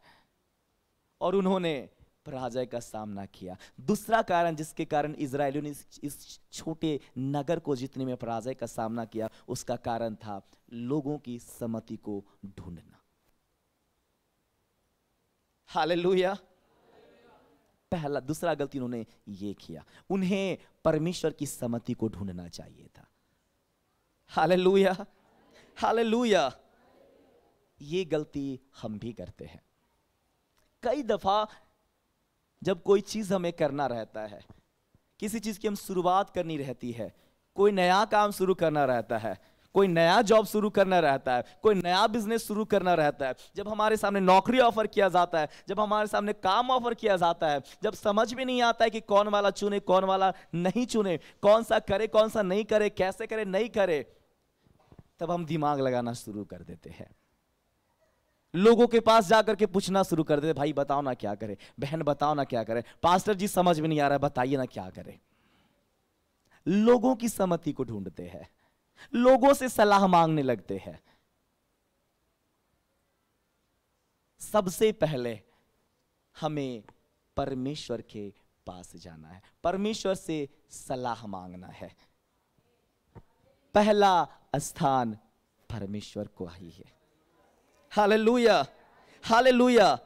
S1: और उन्होंने पराजय का सामना किया। दूसरा कारण जिसके कारण इजरायलियों ने इस छोटे नगर को जीतने में पराजय का सामना किया, उसका कारण था लोगों की सहमति को ढूंढना। हालेलुया। पहला, दूसरा गलती उन्होंने ये किया, उन्हें परमेश्वर की सहमति को ढूंढना चाहिए था। Hallelujah, hallelujah. ये गलती हम भी करते हैं। कई दफा जब कोई चीज हमें करना रहता है, किसी चीज की हम शुरुआत करनी रहती है, कोई नया काम शुरू करना रहता है, कोई नया जॉब शुरू करना रहता है, कोई नया बिजनेस शुरू करना रहता है, जब हमारे सामने नौकरी ऑफर किया जाता है, जब हमारे सामने काम ऑफर किया जाता है, जब समझ में नहीं आता है कि कौन वाला चुने कौन वाला नहीं चुने, कौन सा करे कौन सा नहीं करे, कैसे करे नहीं करे, तब हम दिमाग लगाना शुरू कर देते हैं। लोगों के पास जाकर के पूछना शुरू कर देते, भाई बताओ ना क्या करे, बहन बताओ ना क्या करे, पास्टर जी समझ में नहीं आ रहा है बताइए ना क्या करे। लोगों की सहमति को ढूंढते हैं, लोगों से सलाह मांगने लगते हैं। सबसे पहले हमें परमेश्वर के पास जाना है, परमेश्वर से सलाह मांगना है। पहला स्थान परमेश्वर को ही है। Hallelujah, hallelujah.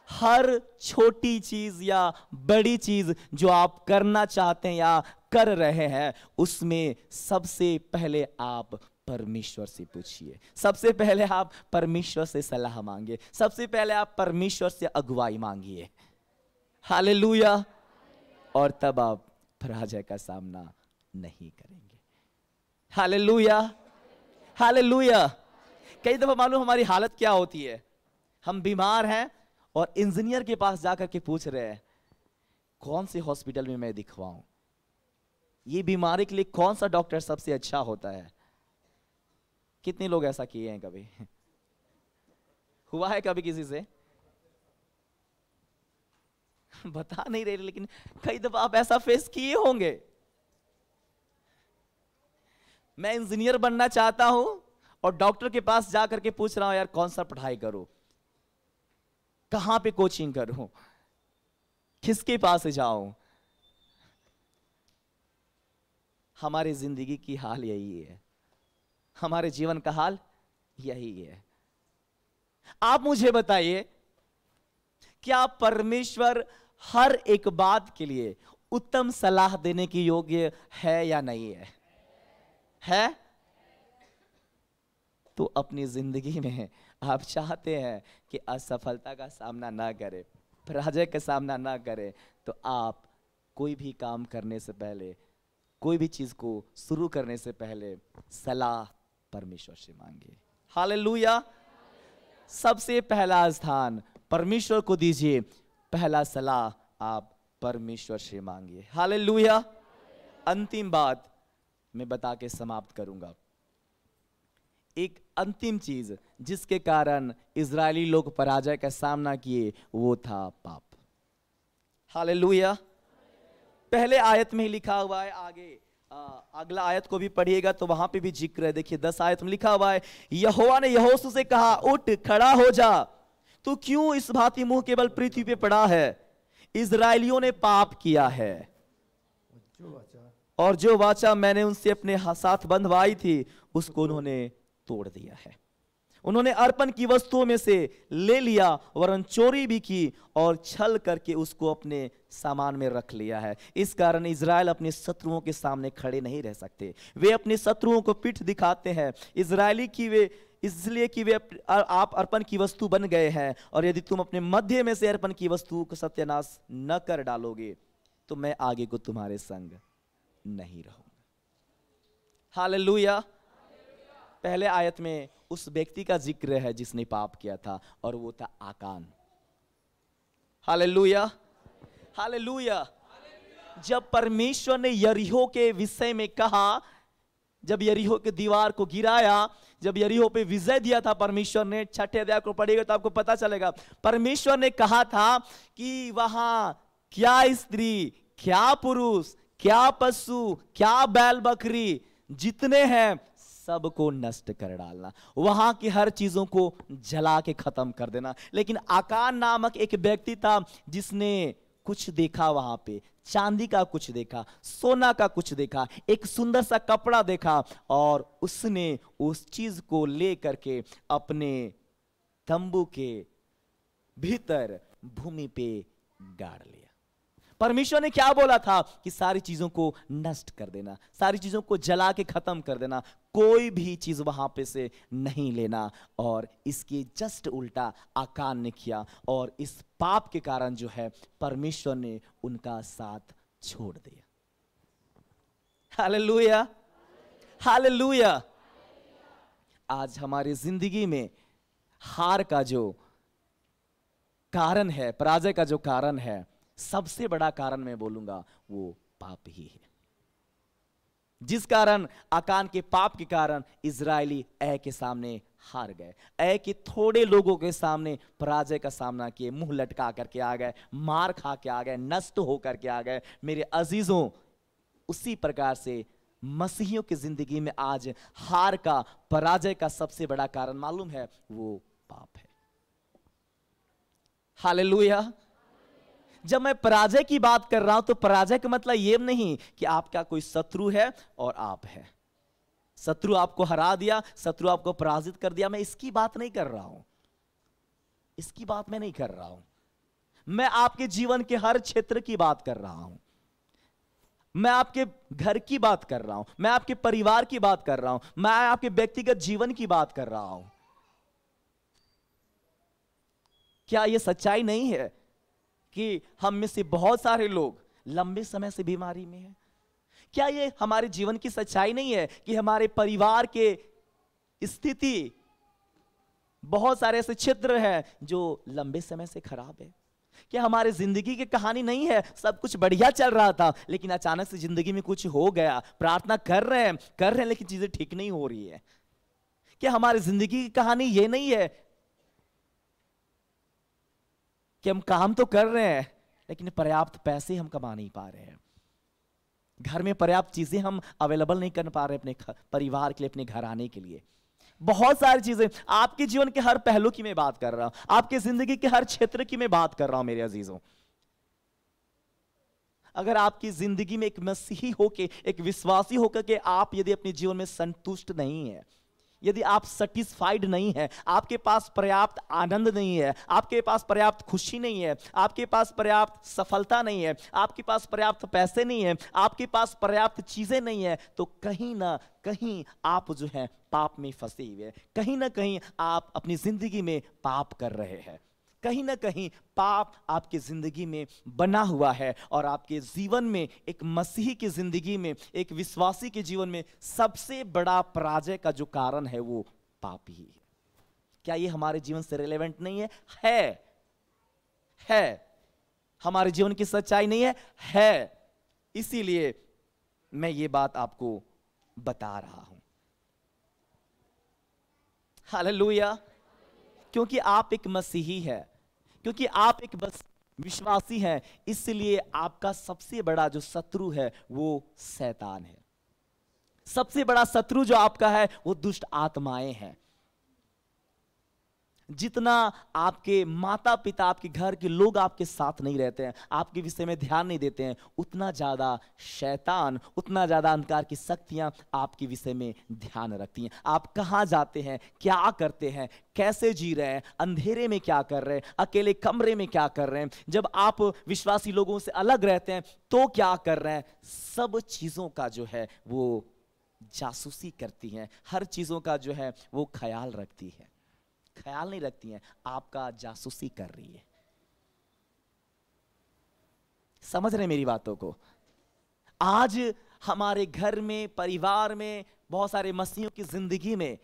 S1: हर छोटी चीज या बड़ी चीज जो आप करना चाहते हैं या कर रहे हैं, उसमें सबसे पहले आप परमेश्वर से पूछिए, सबसे पहले आप परमेश्वर से सलाह मांगिए, सबसे पहले आप परमेश्वर से अगुवाई मांगिए। हालेलुया। और तब आप पराजय का सामना नहीं करेंगे। Hallelujah, hallelujah. कई दफा मालूम हमारी हालत क्या होती है, हम बीमार हैं और इंजीनियर के पास जाकर के पूछ रहे हैं कौन से हॉस्पिटल में मैं दिखवाऊं, ये बीमारी के लिए कौन सा डॉक्टर सबसे अच्छा होता है। कितने लोग ऐसा किए हैं, कभी हुआ है कभी किसी से? बता नहीं रहे, लेकिन कई दफा आप ऐसा फेस किए होंगे। मैं इंजीनियर बनना चाहता हूं और डॉक्टर के पास जाकर के पूछ रहा हूं यार कौन सा पढ़ाई करूं, कहां पे कोचिंग करूं, किसके पास जाऊं। हमारी जिंदगी की हाल यही है, हमारे जीवन का हाल यही है। आप मुझे बताइए, क्या परमेश्वर हर एक बात के लिए उत्तम सलाह देने की योग्य है या नहीं है? है? तो अपनी जिंदगी में आप चाहते हैं कि असफलता का सामना ना करें, पराजय का सामना ना करें, तो आप कोई भी काम करने से पहले, कोई भी चीज को शुरू करने से पहले सलाह परमेश्वर से मांगिए। हालेलुया। सबसे पहला स्थान परमेश्वर को दीजिए, पहला सलाह आप परमेश्वर से मांगिए। हालेलुया। अंतिम बात मैं बता के समाप्त करूंगा। एक अंतिम चीज जिसके कारण इजरायली लोग पराजय का सामना किए, वो था पाप। हालेलुया। पहले आयत में ही लिखा हुआ है, आगे अगला आयत को भी पढ़िएगा तो वहां पे भी जिक्र है। देखिए 10 आयत में लिखा हुआ है, यहोवा ने यहोशू से कहा, उठ खड़ा हो जा, तू क्यों इस भांति मुंह केवल पृथ्वी पे पड़ा है? इजरायलियों ने पाप किया है और जो वाचा मैंने उनसे अपने साथ बंधवाई थी उसको उन्होंने तोड़ दिया है। उन्होंने अर्पण की वस्तुओं में से ले लिया, वरन चोरी भी की और छल करके उसको अपने सामान में रख लिया है। इस कारण इजराइल अपने शत्रुओं के सामने खड़े नहीं रह सकते। वे अपने शत्रुओं को पीठ दिखाते हैं। इजरायली की वे इसलिए कि वे आप अर्पण की वस्तु बन गए हैं, और यदि तुम अपने मध्य में से अर्पण की वस्तु को सत्यानाश न कर डालोगे तो मैं आगे को तुम्हारे संग नहीं रहूंगा। हालेलुया। पहले आयत में उस व्यक्ति का जिक्र है जिसने पाप किया था, और वो था आकान। Hallelujah, hallelujah. जब परमेश्वर ने यरीहो के विषय में कहा, जब यरीहो की दीवार को गिराया, जब यरीहो पे विजय दिया था परमेश्वर ने, 6ठे अध्याय को पढ़िएगा तो आपको पता चलेगा। परमेश्वर ने कहा था कि वहां क्या स्त्री, क्या पुरुष, क्या पशु, क्या बैल बकरी जितने हैं सबको नष्ट कर डालना, वहां की हर चीजों को जला के खत्म कर देना। लेकिन आकान नामक एक व्यक्ति था जिसने कुछ देखा, वहां पे चांदी का कुछ देखा, सोना का कुछ देखा, एक सुंदर सा कपड़ा देखा, और उसने उस चीज को ले करके अपने तंबू के भीतर भूमि पे गाड़ लिया। परमेश्वर ने क्या बोला था कि सारी चीजों को नष्ट कर देना, सारी चीजों को जला के खत्म कर देना, कोई भी चीज वहां पे से नहीं लेना। और इसके जस्ट उल्टा आकान ने किया, और इस पाप के कारण जो है परमेश्वर ने उनका साथ छोड़ दिया। Hallelujah, hallelujah. आज हमारी जिंदगी में हार का जो कारण है, पराजय का जो कारण है, सबसे बड़ा कारण मैं बोलूंगा वो पाप ही है। जिस कारण आकान के पाप के कारण इजरायली ऐ के सामने हार गए, ऐ के थोड़े लोगों के सामने पराजय का सामना किए, मुंह लटका करके आ गए, मार खा के आ गए, नष्ट होकर के आ गए। मेरे अजीजों, उसी प्रकार से मसीहियों की जिंदगी में आज हार का, पराजय का सबसे बड़ा कारण मालूम है, वो पाप है। हालेलुया। जब मैं पराजय की बात कर रहा हूं तो पराजय का मतलब यह नहीं कि आपका कोई शत्रु है और आप है, शत्रु आपको हरा दिया, शत्रु आपको पराजित कर दिया, मैं इसकी बात नहीं कर रहा हूं, इसकी बात मैं नहीं कर रहा हूं। मैं आपके जीवन के हर क्षेत्र की बात कर रहा हूं, मैं आपके घर की बात कर रहा हूं, मैं आपके परिवार की बात कर रहा हूं, मैं आपके व्यक्तिगत जीवन की बात कर रहा हूं। क्या यह सच्चाई नहीं है कि हम में से बहुत सारे लोग लंबे समय से बीमारी में हैं? क्या ये हमारे जीवन की सच्चाई नहीं है कि हमारे परिवार के स्थिति, बहुत सारे ऐसे क्षेत्र हैं जो लंबे समय से खराब है? क्या हमारे जिंदगी की कहानी नहीं है, सब कुछ बढ़िया चल रहा था लेकिन अचानक से जिंदगी में कुछ हो गया, प्रार्थना कर रहे हैं लेकिन चीजें ठीक नहीं हो रही है? क्या हमारी जिंदगी की कहानी ये नहीं है कि हम काम तो कर रहे हैं लेकिन पर्याप्त पैसे हम कमा नहीं पा रहे हैं, घर में पर्याप्त चीजें हम अवेलेबल नहीं कर पा रहे अपने परिवार के लिए, अपने घर आने के लिए? बहुत सारी चीजें, आपके जीवन के हर पहलू की मैं बात कर रहा हूं, आपके जिंदगी के हर क्षेत्र की मैं बात कर रहा हूं मेरे अजीजों। अगर आपकी जिंदगी में एक मसीही होके, एक विश्वासी होकर के आप यदि अपने जीवन में संतुष्ट नहीं है, यदि आप सेटिस्फाइड नहीं है, आपके पास पर्याप्त आनंद नहीं है, आपके पास पर्याप्त खुशी नहीं है, आपके पास पर्याप्त सफलता नहीं है, आपके पास पर्याप्त पैसे नहीं है, आपके पास पर्याप्त चीजें नहीं है, तो कहीं ना कहीं आप जो है पाप में फंसे हुए हैं, कहीं ना कहीं आप अपनी जिंदगी में पाप कर रहे हैं, कहीं ना कहीं पाप आपकी जिंदगी में बना हुआ है। और आपके जीवन में, एक मसीही की जिंदगी में, एक विश्वासी के जीवन में सबसे बड़ा पराजय का जो कारण है वो पाप ही है। क्या ये हमारे जीवन से रिलेवेंट नहीं है? है। हमारे जीवन की सच्चाई नहीं है। इसीलिए मैं ये बात आपको बता रहा हूं। हालेलुया। क्योंकि आप एक मसीही है, क्योंकि आप एक बस विश्वासी हैं, इसलिए आपका सबसे बड़ा जो शत्रु है वो शैतान है। सबसे बड़ा शत्रु जो आपका है वो दुष्ट आत्माएं हैं। जितना आपके माता पिता, आपके घर के लोग आपके साथ नहीं रहते हैं, आपके विषय में ध्यान नहीं देते हैं, उतना ज्यादा शैतान, उतना ज्यादा अंधकार की शक्तियां आपके विषय में ध्यान रखती हैं। आप कहां जाते हैं, क्या करते हैं, कैसे जी रहे हैं, अंधेरे में क्या कर रहे हैं, अकेले कमरे में क्या कर रहे हैं, जब आप विश्वासी लोगों से अलग रहते हैं तो क्या कर रहे हैं, सब चीजों का जो है वो जासूसी करती हैं, हर चीजों का जो है वो ख्याल रखती है। ख्याल नहीं रखती हैं, आपका जासूसी कर रही है। समझ रहे मेरी बातों को? आज हमारे घर में, परिवार में, बहुत सारे मसीहियों की जिंदगी में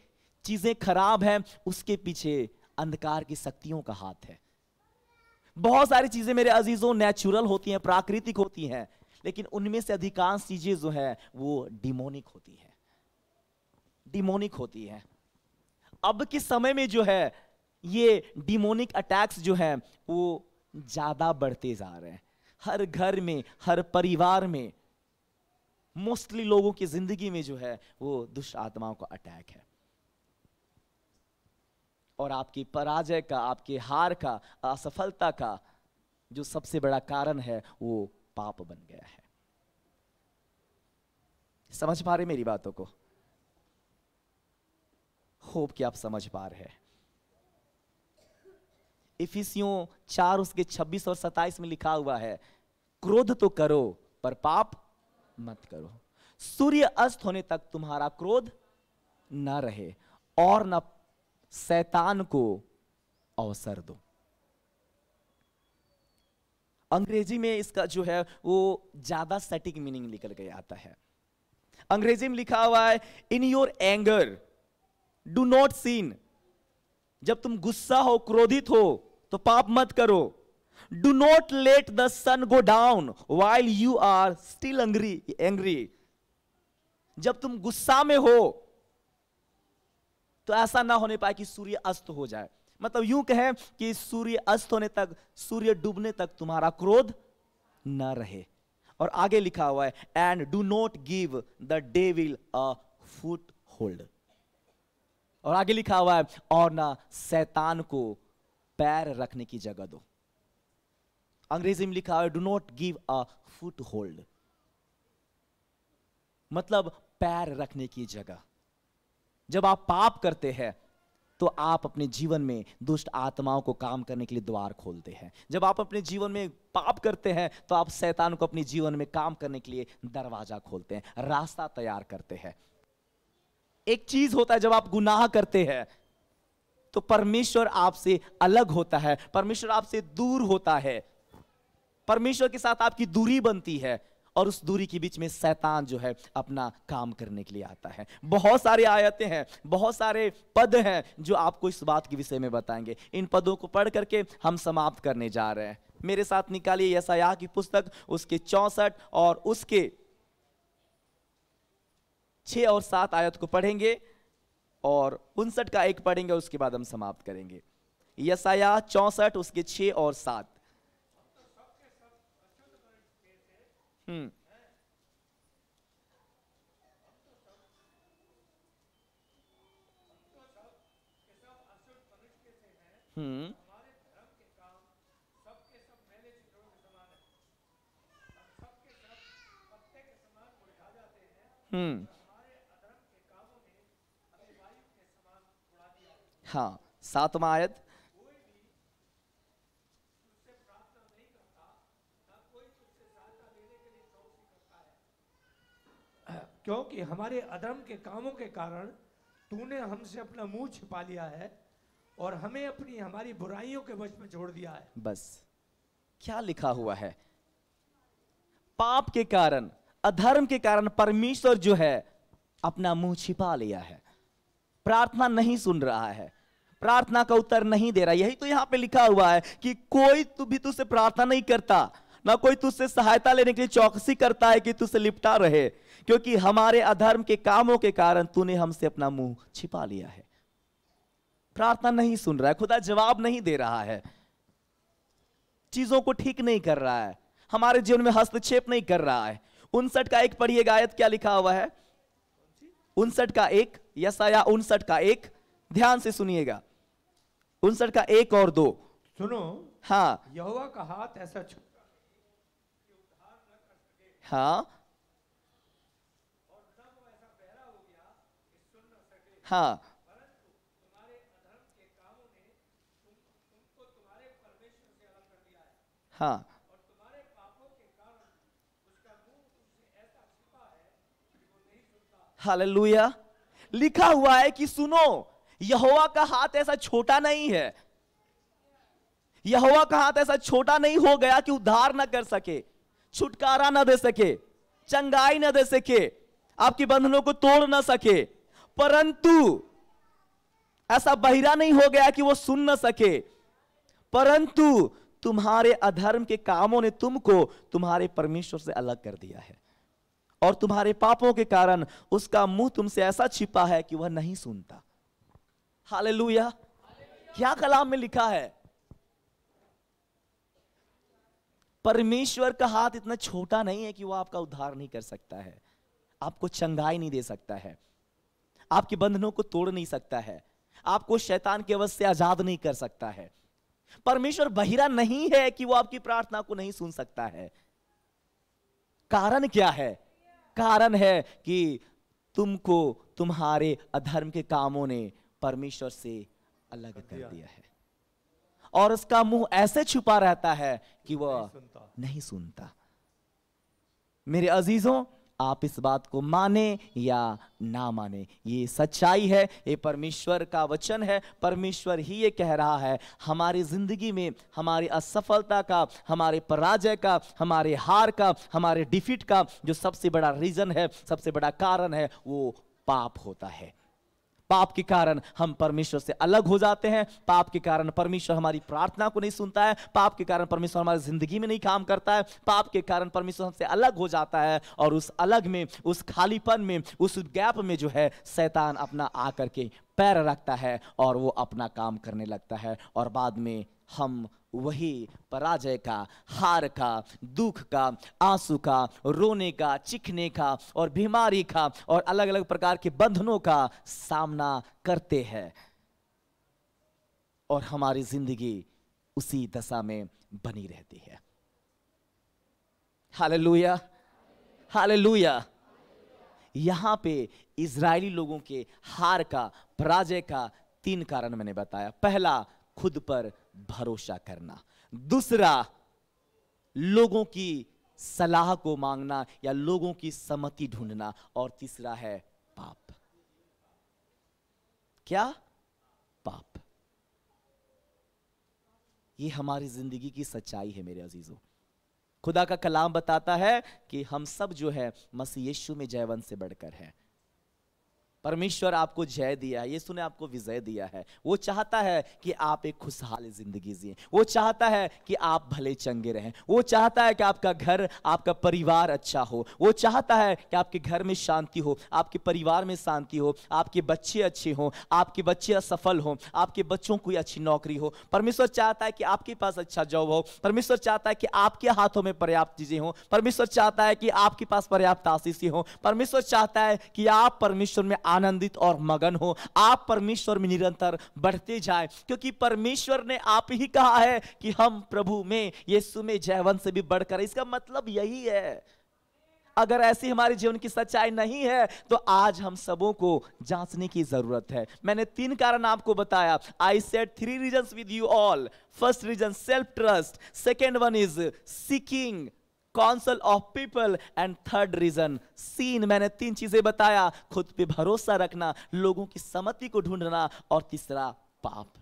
S1: चीजें खराब हैं, उसके पीछे अंधकार की शक्तियों का हाथ है। बहुत सारी चीजें मेरे अजीजों नेचुरल होती हैं, प्राकृतिक होती हैं, लेकिन उनमें से अधिकांश चीजें जो है वो डिमोनिक होती है, डिमोनिक होती है। अब के समय में जो है ये डिमोनिक अटैक्स जो हैं वो ज्यादा बढ़ते जा रहे हैं। हर घर में, हर परिवार में, मोस्टली लोगों की जिंदगी में जो है वो दुष्ट आत्माओं का अटैक है। और आपकी पराजय का, आपके हार का, असफलता का जो सबसे बड़ा कारण है वो पाप बन गया है। समझ पा रहे मेरी बातों को? होप कि आप समझ पा रहे हैं। इफिसियों 4 उसके 26 और 27 में लिखा हुआ है, क्रोध तो करो पर पाप मत करो। सूर्य अस्त होने तक तुम्हारा क्रोध न रहे और न शैतान को अवसर दो। अंग्रेजी में इसका जो है वो ज्यादा सटीक मीनिंग निकल के आता है। अंग्रेजी में लिखा हुआ है, in your anger do not sin. जब तुम गुस्सा हो, क्रोधित हो, तो पाप मत करो। Do not let the sun go down while you are still angry. जब तुम गुस्सा में हो तो ऐसा ना होने पाए कि सूर्य अस्त हो जाए। मतलब यूं कहें कि सूर्य अस्त होने तक, सूर्य डूबने तक तुम्हारा क्रोध न रहे। और आगे लिखा हुआ है, and do not give the devil a foot hold. और आगे लिखा हुआ है, और ना शैतान को पैर रखने की जगह दो। अंग्रेजी में लिखा हुआ है, do not give a foot hold, मतलब पैर रखने की जगह। जब आप पाप करते हैं तो आप अपने जीवन में दुष्ट आत्माओं को काम करने के लिए द्वार खोलते हैं। जब आप अपने जीवन में पाप करते हैं तो आप शैतान को अपने जीवन में काम करने के लिए दरवाजा खोलते हैं, रास्ता तैयार करते हैं। एक चीज होता है, जब आप गुनाह करते हैं तो परमेश्वर आपसे अलग होता है, परमेश्वर आपसे दूर होता है, परमेश्वर के साथ आपकी दूरी बनती है, और उस दूरी के बीच में शैतान जो है अपना काम करने के लिए आता है। बहुत सारे आयतें हैं, बहुत सारे पद हैं जो आपको इस बात के विषय में बताएंगे। इन पदों को पढ़ करके हम समाप्त करने जा रहे हैं। मेरे साथ निकालिए यशायाह की पुस्तक, उसके 64 और उसके 6 और 7 आयत को पढ़ेंगे और 59 का एक पढ़ेंगे, उसके बाद हम समाप्त करेंगे। यशायाह 64 उसके 6 और 7। हम्म हम्म हम्म हाँ, 7वां आयत।
S2: क्योंकि हमारे अधर्म के कामों के कारण तूने हमसे अपना मुंह छिपा लिया है और हमें अपनी हमारी बुराइयों के वश में छोड़ दिया है।
S1: बस क्या लिखा हुआ है, पाप के कारण, अधर्म के कारण परमेश्वर जो है अपना मुंह छिपा लिया है, प्रार्थना नहीं सुन रहा है, प्रार्थना का उत्तर नहीं दे रहा। यही तो यहां पे लिखा हुआ है कि कोई भी तुझसे प्रार्थना नहीं करता, ना कोई तुझसे सहायता लेने के लिए चौकसी करता है कि तुझसे लिपटा रहे, क्योंकि हमारे अधर्म के कामों के कारण तूने हमसे अपना मुंह छिपा लिया है। प्रार्थना नहीं सुन रहा है, खुदा जवाब नहीं दे रहा है, चीजों को ठीक नहीं कर रहा है, हमारे जीवन में हस्तक्षेप नहीं कर रहा है। 59 का 1 पढ़िएगा, आयत क्या लिखा हुआ है? 59 का 1, यशायाह 59 का 1, ध्यान से सुनिएगा। 59 का 1 और 2
S2: सुनो।
S1: हाँ,
S2: यहोवा का हाथ ऐसा छोटा कि उद्धार न कर सके,
S1: हाँ,
S2: और न वो ऐसा बहरा हो गया कि सुन न सके।
S1: हाँ,
S2: परंतु तुम्हारे अधर्म के कामों ने तुमको तुम्हारे परमेश्वर से अलग कर दिया है,
S1: हाँ,
S2: और तुम्हारे पापों के कारण उसका मुंह तुमसे ऐसा छिपा है कि वो नहीं सुनता।
S1: हालेलुया। लिखा हुआ है कि सुनो, यहोवा का हाथ ऐसा छोटा नहीं है, यहोवा का हाथ ऐसा छोटा नहीं हो गया कि उद्धार ना कर सके, छुटकारा ना दे सके, चंगाई ना दे सके, आपके बंधनों को तोड़ ना सके, परंतु ऐसा बहिरा नहीं हो गया कि वो सुन ना सके, परंतु तुम्हारे अधर्म के कामों ने तुमको तुम्हारे परमेश्वर से अलग कर दिया है, और तुम्हारे पापों के कारण उसका मुंह तुमसे ऐसा छिपा है कि वह नहीं सुनता। हालेलुया। क्या कलाम में लिखा है? परमेश्वर का हाथ इतना छोटा नहीं है कि वो आपका उद्धार नहीं कर सकता है, आपको चंगाई नहीं दे सकता है, आपके बंधनों को तोड़ नहीं सकता है, आपको शैतान के वश से आजाद नहीं कर सकता है। परमेश्वर बहिरा नहीं है कि वो आपकी प्रार्थना को नहीं सुन सकता है। कारण क्या है? कारण है कि तुमको तुम्हारे अधर्म के कामों ने परमेश्वर से अलग कर दिया है, और उसका मुंह ऐसे छुपा रहता है कि वह नहीं सुनता। मेरे अजीजों, आप इस बात को माने या ना माने, ये सच्चाई है, ये परमेश्वर का वचन है। परमेश्वर ही ये कह रहा है, हमारी जिंदगी में हमारी असफलता का, हमारे पराजय का, हमारे हार का, हमारे डिफीट का जो सबसे बड़ा रीजन है, सबसे बड़ा कारण है, वो पाप होता है। पाप के कारण हम परमेश्वर से अलग हो जाते हैं। पाप के कारण परमेश्वर हमारी प्रार्थना को नहीं सुनता है। पाप के कारण परमेश्वर हमारी जिंदगी में नहीं काम करता है। पाप के कारण परमेश्वर हमसे अलग हो जाता है, और उस अलग में, उस खालीपन में, उस गैप में जो है शैतान अपना आकर के पैर रखता है और वो अपना काम करने लगता है, और बाद में हम वही पराजय का, हार का, दुख का, आंसू का, रोने का, चिखने का और बीमारी का और अलग अलग प्रकार के बंधनों का सामना करते हैं, और हमारी जिंदगी उसी दशा में बनी रहती है। Hallelujah, hallelujah. यहां पे इजरायली लोगों के हार का, पराजय का 3 कारण मैंने बताया। पहला, खुद पर भरोसा करना। दूसरा, लोगों की सलाह को मांगना या लोगों की सम्मति ढूंढना। और तीसरा है पाप। क्या? पाप। ये हमारी जिंदगी की सच्चाई है मेरे अजीजों। खुदा का कलाम बताता है कि हम सब जो है मसीह यीशु में जयवंत से बढ़कर है। परमेश्वर आपको जय दिया है, यीशु ने आपको विजय दिया है। वो चाहता है कि आप एक खुशहाल जिंदगी जिए। वो चाहता है कि आप भले चंगे रहें। वो चाहता है कि आपका घर, आपका परिवार अच्छा हो। वो चाहता है कि आपके घर में शांति हो, आपके परिवार में शांति हो, आपके बच्चे अच्छे हों, आपके बच्चे सफल हों, आपके बच्चों को अच्छी नौकरी हो। परमेश्वर चाहता है कि आपके पास अच्छा जॉब हो। परमेश्वर चाहता है कि आपके हाथों में पर्याप्त चीजें हो। परमेश्वर चाहता है कि आपके पास पर्याप्त आशीष हो। परमेश्वर चाहता है कि आप परमेश्वर में आनंदित और मगन हो, आप परमेश्वर में निरंतर बढ़ते जाएं, क्योंकि परमेश्वर ने आप ही कहा है कि हम प्रभु में, यीशु में जयवंत से भी बढ़कर। इसका मतलब यही है। अगर ऐसी हमारे जीवन की सच्चाई नहीं है तो आज हम सबों को जांचने की जरूरत है। मैंने 3 कारण आपको बताया। I said 3 reasons with you all. First reason self trust, second one is seeking counsel of people, and third reason seen. मैंने 3 चीजें बताया, खुद पे भरोसा रखना, लोगों की सम्मति को ढूंढना, और तीसरा पाप।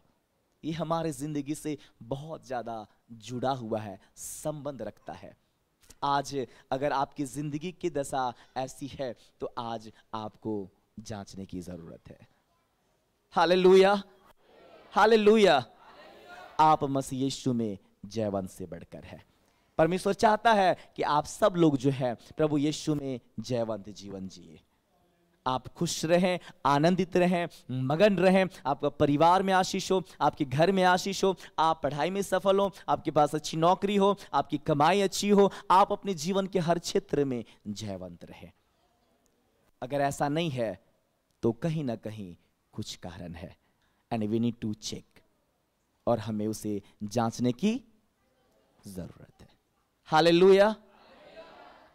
S1: ये हमारे जिंदगी से बहुत ज्यादा जुड़ा हुआ है, संबंध रखता है। आज अगर आपकी जिंदगी की दशा ऐसी है तो आज आपको जांचने की जरूरत है। Hallelujah, hallelujah. आप मसीह यीशु में जयवंत से बढ़कर है। परमेश्वर चाहता है कि आप सब लोग जो है प्रभु यीशु में जयवंत जीवन जिए। आप खुश रहें, आनंदित रहें, मगन रहें, आपका परिवार में आशीष हो, आपके घर में आशीष हो, आप पढ़ाई में सफल हो, आपके पास अच्छी नौकरी हो, आपकी कमाई अच्छी हो, आप अपने जीवन के हर क्षेत्र में जयवंत रहें। अगर ऐसा नहीं है तो कहीं ना कहीं कुछ कारण है, and we need to check, और हमें उसे जांचने की जरूरत है। हालेलुया।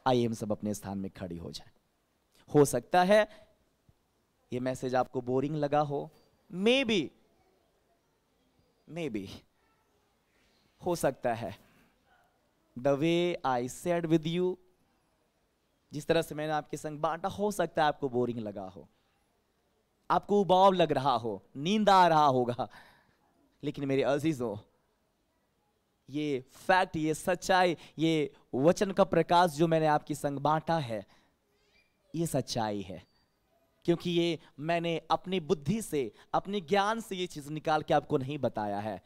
S1: आइए हम सब अपने स्थान में खड़ी हो जाएं। हो सकता है ये मैसेज आपको बोरिंग लगा हो, मे बी हो सकता है the way I said with you, जिस तरह से मैंने आपके संग बांटा, हो सकता है आपको बोरिंग लगा हो, आपको उबाव लग रहा हो, नींद आ रहा होगा। लेकिन मेरे अजीजों, ये फैक्ट, ये सच्चाई, ये वचन का प्रकाश जो मैंने आपके संग बांटा है, ये सच्चाई है, क्योंकि ये मैंने अपनी बुद्धि से, अपने ज्ञान से ये चीज निकाल के आपको नहीं बताया है,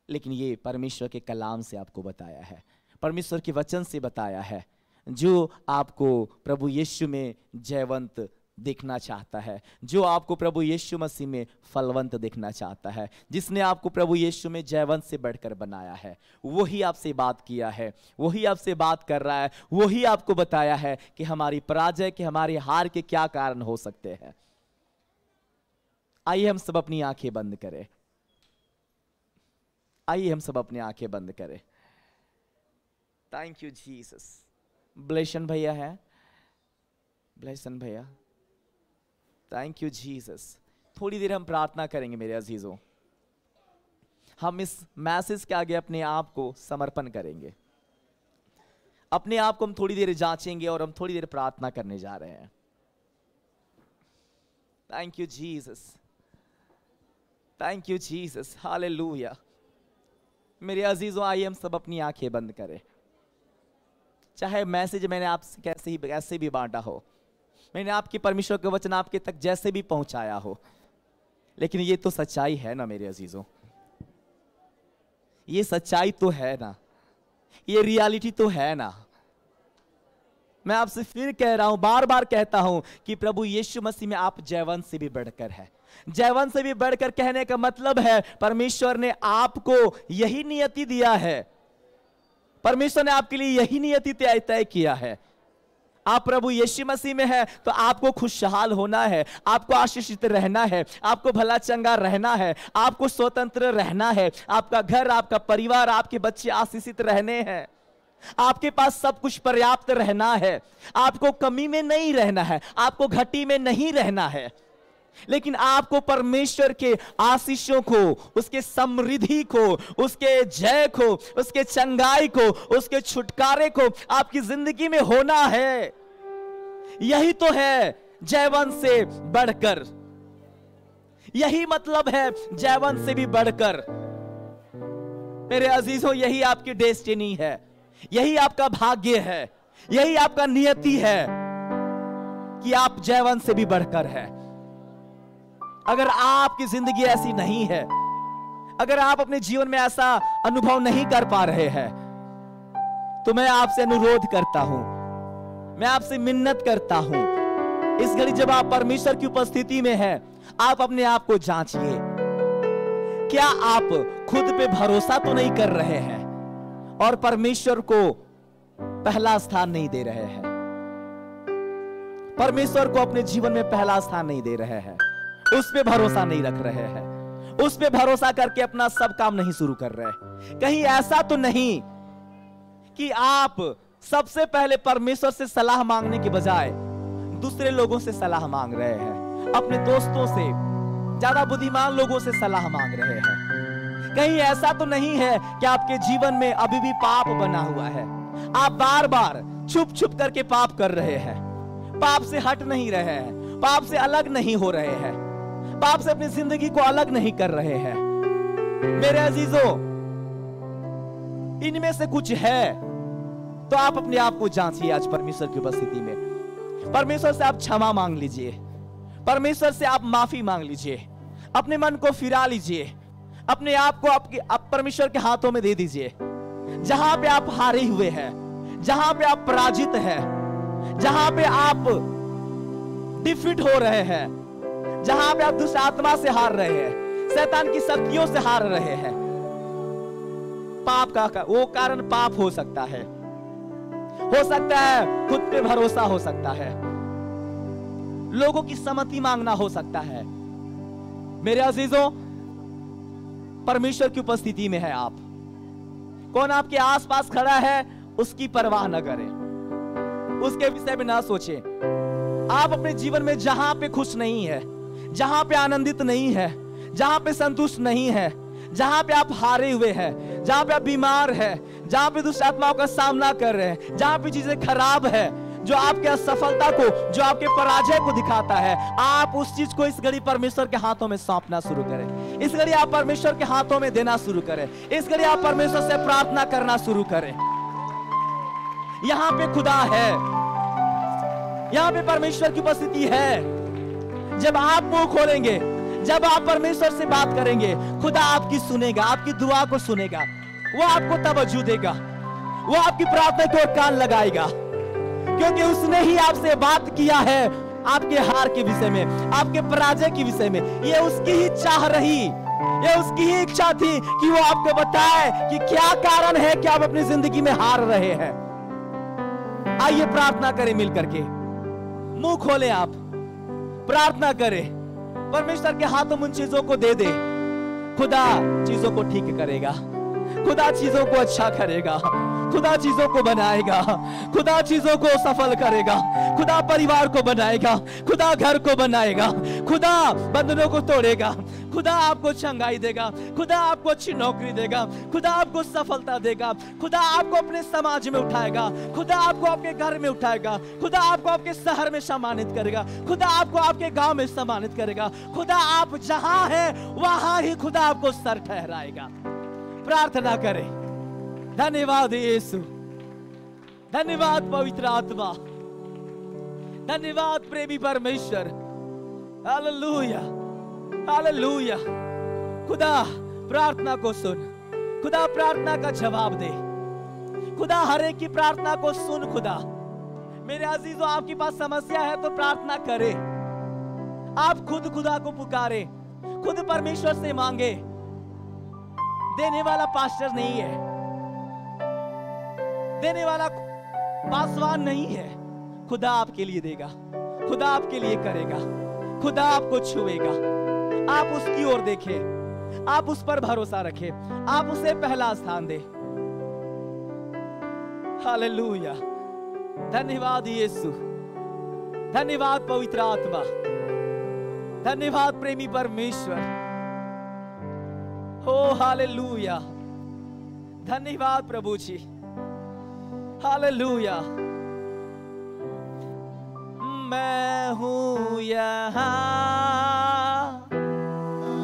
S1: लेकिन ये परमेश्वर के कलाम से आपको बताया है, परमेश्वर के वचन से बताया है, जो आपको प्रभु यीशु में जयवंत देखना चाहता है, जो आपको प्रभु यीशु मसीह में फलवंत देखना चाहता है, जिसने आपको प्रभु यीशु में जयवंत से बढ़कर बनाया है, वही आपसे बात किया है, वही आपसे बात कर रहा है, वही आपको बताया है कि हमारी पराजय के, हमारी हार के क्या कारण हो सकते हैं। आइए हम सब अपनी आंखें बंद करें, आइए हम सब अपनी आंखें बंद करें। Thank you Jesus. ब्लेशन भैया है, ब्लेशन भैया, थैंक यू जीसस। थोड़ी देर हम प्रार्थना करेंगे मेरे अजीजों, हम इस मैसेज के आगे अपने आप को समर्पण करेंगे, अपने आप को हम थोड़ी देर जांचेंगे और हम थोड़ी देर प्रार्थना करने जा रहे हैं। Thank you Jesus, thank you Jesus, hallelujah. मेरे अजीजों, आइए हम सब अपनी आंखें बंद करें। चाहे मैसेज मैंने आपसे कैसे भी बांटा हो, मैंने आपके परमेश्वर के वचन आपके तक जैसे भी पहुंचाया हो, लेकिन ये तो सच्चाई है ना मेरे अजीजों, ये सच्चाई तो है ना, ये रियलिटी तो है ना। मैं आपसे फिर कह रहा हूं, बार बार कहता हूं कि प्रभु यीशु मसीह में आप जयवंत से भी बढ़कर है। जयवंत से भी बढ़कर कहने का मतलब है परमेश्वर ने आपको यही नियति दिया है, परमेश्वर ने आपके लिए यही नियति तय किया है। आप प्रभु यीशु मसीह में है तो आपको खुशहाल होना है, आपको आशीषित रहना है, आपको भला चंगा रहना है, आपको स्वतंत्र रहना है, आपका घर, आपका परिवार, आपके बच्चे आशीषित रहने हैं, आपके पास सब कुछ पर्याप्त रहना है, आपको कमी में नहीं रहना है, आपको घटी में नहीं रहना है, लेकिन आपको परमेश्वर के आशीषों को, उसके समृद्धि को, उसके जय को, उसके चंगाई को, उसके छुटकारे को आपकी जिंदगी में होना है। यही तो है जयवंत से बढ़कर, यही मतलब है जयवंत से भी बढ़कर। मेरे अजीजों, यही आपकी डेस्टिनी है, यही आपका भाग्य है, यही आपका नियति है कि आप जयवंत से भी बढ़कर है। अगर आपकी जिंदगी ऐसी नहीं है, अगर आप अपने जीवन में ऐसा अनुभव नहीं कर पा रहे हैं, तो मैं आपसे अनुरोध करता हूं, मैं आपसे मिन्नत करता हूं, इस घड़ी जब आप परमेश्वर की उपस्थिति में हैं, आप अपने आप को जांचिए। क्या आप खुद पे भरोसा तो नहीं कर रहे हैं और परमेश्वर को पहला स्थान नहीं दे रहे हैं? परमेश्वर को अपने जीवन में पहला स्थान नहीं दे रहे हैं, उस पे भरोसा नहीं रख रहे हैं, उस पे भरोसा करके अपना सब काम नहीं शुरू कर रहे। कहीं ऐसा तो नहीं कि आप सबसे पहले परमेश्वर से सलाह मांगने के बजाय दूसरे लोगों से सलाह मांग रहे हैं, अपने दोस्तों से, ज्यादा बुद्धिमान लोगों से सलाह मांग रहे हैं? कहीं ऐसा तो नहीं है कि आपके जीवन में अभी भी पाप बना हुआ है, आप बार बार छुप छुप करके पाप कर रहे हैं, पाप से हट नहीं रहे हैं, पाप से अलग नहीं हो रहे हैं, पाप से अपनी जिंदगी को अलग नहीं कर रहे हैं? मेरे अजीजों, इनमें से कुछ है तो आप अपने आप को जांचिए आज परमेश्वर की उपस्थिति में। परमेश्वर से आप क्षमा मांग लीजिए, परमेश्वर से आप माफी मांग लीजिए, अपने मन को फिरा लीजिए, अपने आप को आप परमेश्वर के हाथों में दे दीजिए। जहां पे आप हारे हुए हैं, जहां पे आप पराजित हैं, जहां पे आप डिफीट हो रहे हैं, जहां पे आप दुष्ट आत्मा से हार रहे हैं, शैतान की शक्तियों से हार रहे हैं, पाप का वो कारण पाप हो सकता है खुद पे भरोसा हो सकता है, लोगों की सम्मति मांगना हो सकता है। मेरे अजीजों, परमेश्वर की उपस्थिति में है आप, कौन आपके आसपास खड़ा है उसकी परवाह न करें, उसके विषय में ना सोचें। आप अपने जीवन में जहां पे खुश नहीं है, जहां पे आनंदित नहीं है, जहां पे संतुष्ट नहीं है, जहां पे आप हारे हुए हैं, जहां पे आप बीमार हैं, जहां पे दुष्ट आत्माओं का सामना कर रहे हैं, जहां पे चीजें खराब है, जो आपके असफलता को, जो आपके पराजय को दिखाता है, आप उस चीज को इस घड़ी परमेश्वर के हाथों में सौंपना शुरू करें। इस घड़ी आप परमेश्वर के हाथों में देना शुरू करें। इस घड़ी आप परमेश्वर से प्रार्थना करना शुरू करें। यहां पे खुदा है, यहां पे परमेश्वर की उपस्थिति है। जब आप मुंह खोलेंगे, जब आप परमेश्वर से बात करेंगे, खुदा आपकी सुनेगा, आपकी दुआ को सुनेगा, वो आपको तवज्जो देगा, वो आपकी प्रार्थना की ओर कान लगाएगा, क्योंकि उसने ही आपसे बात किया है, आपके हार के विषय में, आपके पराजय के विषय में। ये उसकी ही चाह रही, ये उसकी ही इच्छा थी कि वो आपको बताए कि क्या कारण है कि आप अपनी जिंदगी में हार रहे हैं। आइए प्रार्थना करें मिल करके, मुंह खोले, आप प्रार्थना करें, परमेश्वर के हाथों में उन चीजों को दे दे। खुदा चीजों को ठीक करेगा, खुदा चीजों को अच्छा करेगा, खुदा चीजों को बनाएगा, खुदा चीजों को सफल करेगा, खुदा परिवार को बनाएगा, खुदा घर को बनाएगा, खुदा बंधनों को तोड़ेगा, खुदा आपको चंगाई देगा, खुदा आपको अच्छी नौकरी देगा, खुदा आपको सफलता देगा, खुदा आपको अपने समाज में उठाएगा, खुदा आपको आपके घर में उठाएगा, खुदा आपको आपके शहर में सम्मानित करेगा, खुदा आपको आपके गांव में सम्मानित करेगा, खुदा आप जहां हैं वहां ही खुदा आपको सर ठहराएगा। प्रार्थना करें। धन्यवाद यीशु, धन्यवाद पवित्र आत्मा, धन्यवाद प्रेमी परमेश्वर। Hallelujah, hallelujah. खुदा प्रार्थना को सुन, खुदा प्रार्थना का जवाब दे, खुदा हर एक की प्रार्थना को सुन। खुदा मेरे अजीजों, आपके पास समस्या है तो प्रार्थना करें, आप खुद खुदा को पुकारे, खुद परमेश्वर से मांगे। देने वाला पास्टर नहीं है, देने वाला पासवान नहीं है। खुदा आपके लिए देगा, खुदा आपके लिए करेगा, खुदा आपको छुएगा। आप उसकी ओर देखें, आप उस पर भरोसा रखें, आप उसे पहला स्थान दें। हालेलुया। धन्यवाद यीशु, धन्यवाद पवित्र आत्मा, धन्यवाद प्रेमी परमेश्वर। हो हालेलुया, धन्यवाद प्रभु जी। हालेलुया। मैं हूं यहाँ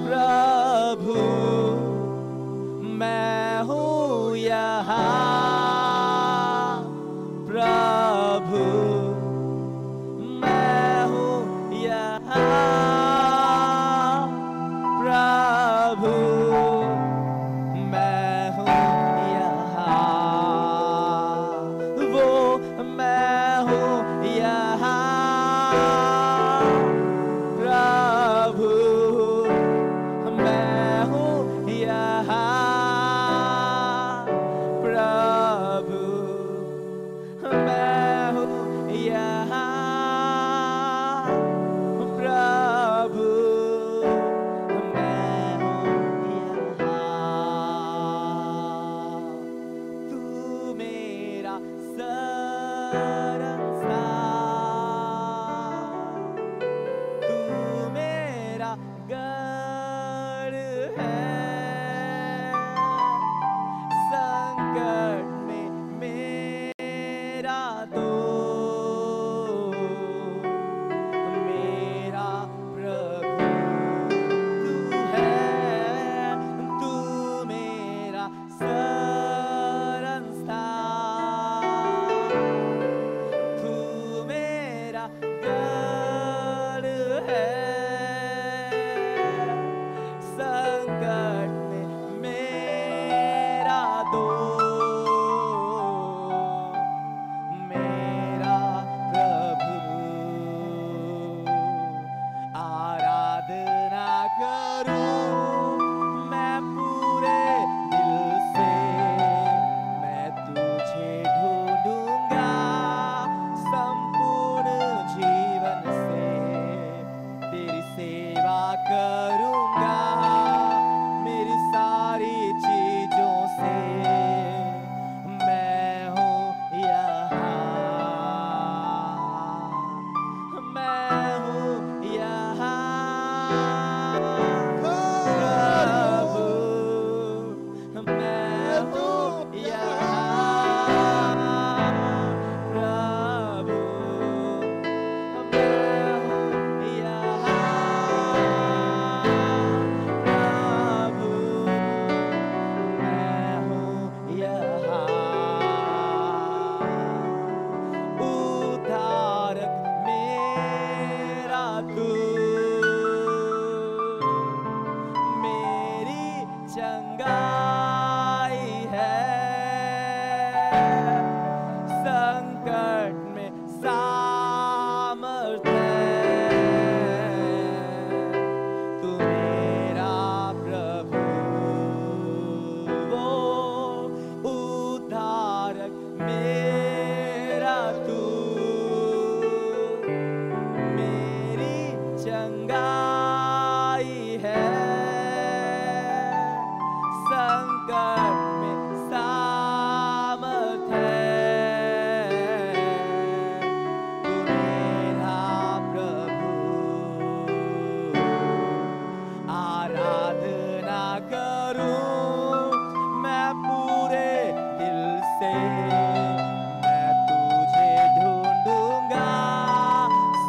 S1: प्रभु, मैं हूं यहाँ प्रभु, मैं हूं यहाँ प्रभु, मैं हूं यहाँ, वो मैं हूं यहाँ प्रभु, मैं हूं यहाँ प्रभु, मैं हूं यहाँ प्रभु, मैं हूं यहाँ। तू मेरा शरणस्थान, तू मेरा गढ़ है, संकट में मेरा दोस्त, मेरा प्रभु तू है, तू मेरा शरणस्थान, मेरा तू मेरी चंगाई है, संकट में सामर्थ है, तू मेरा प्रभु। आराधना करूं मैं पूरे दिल से, मैं तुझे ढूंढूंगा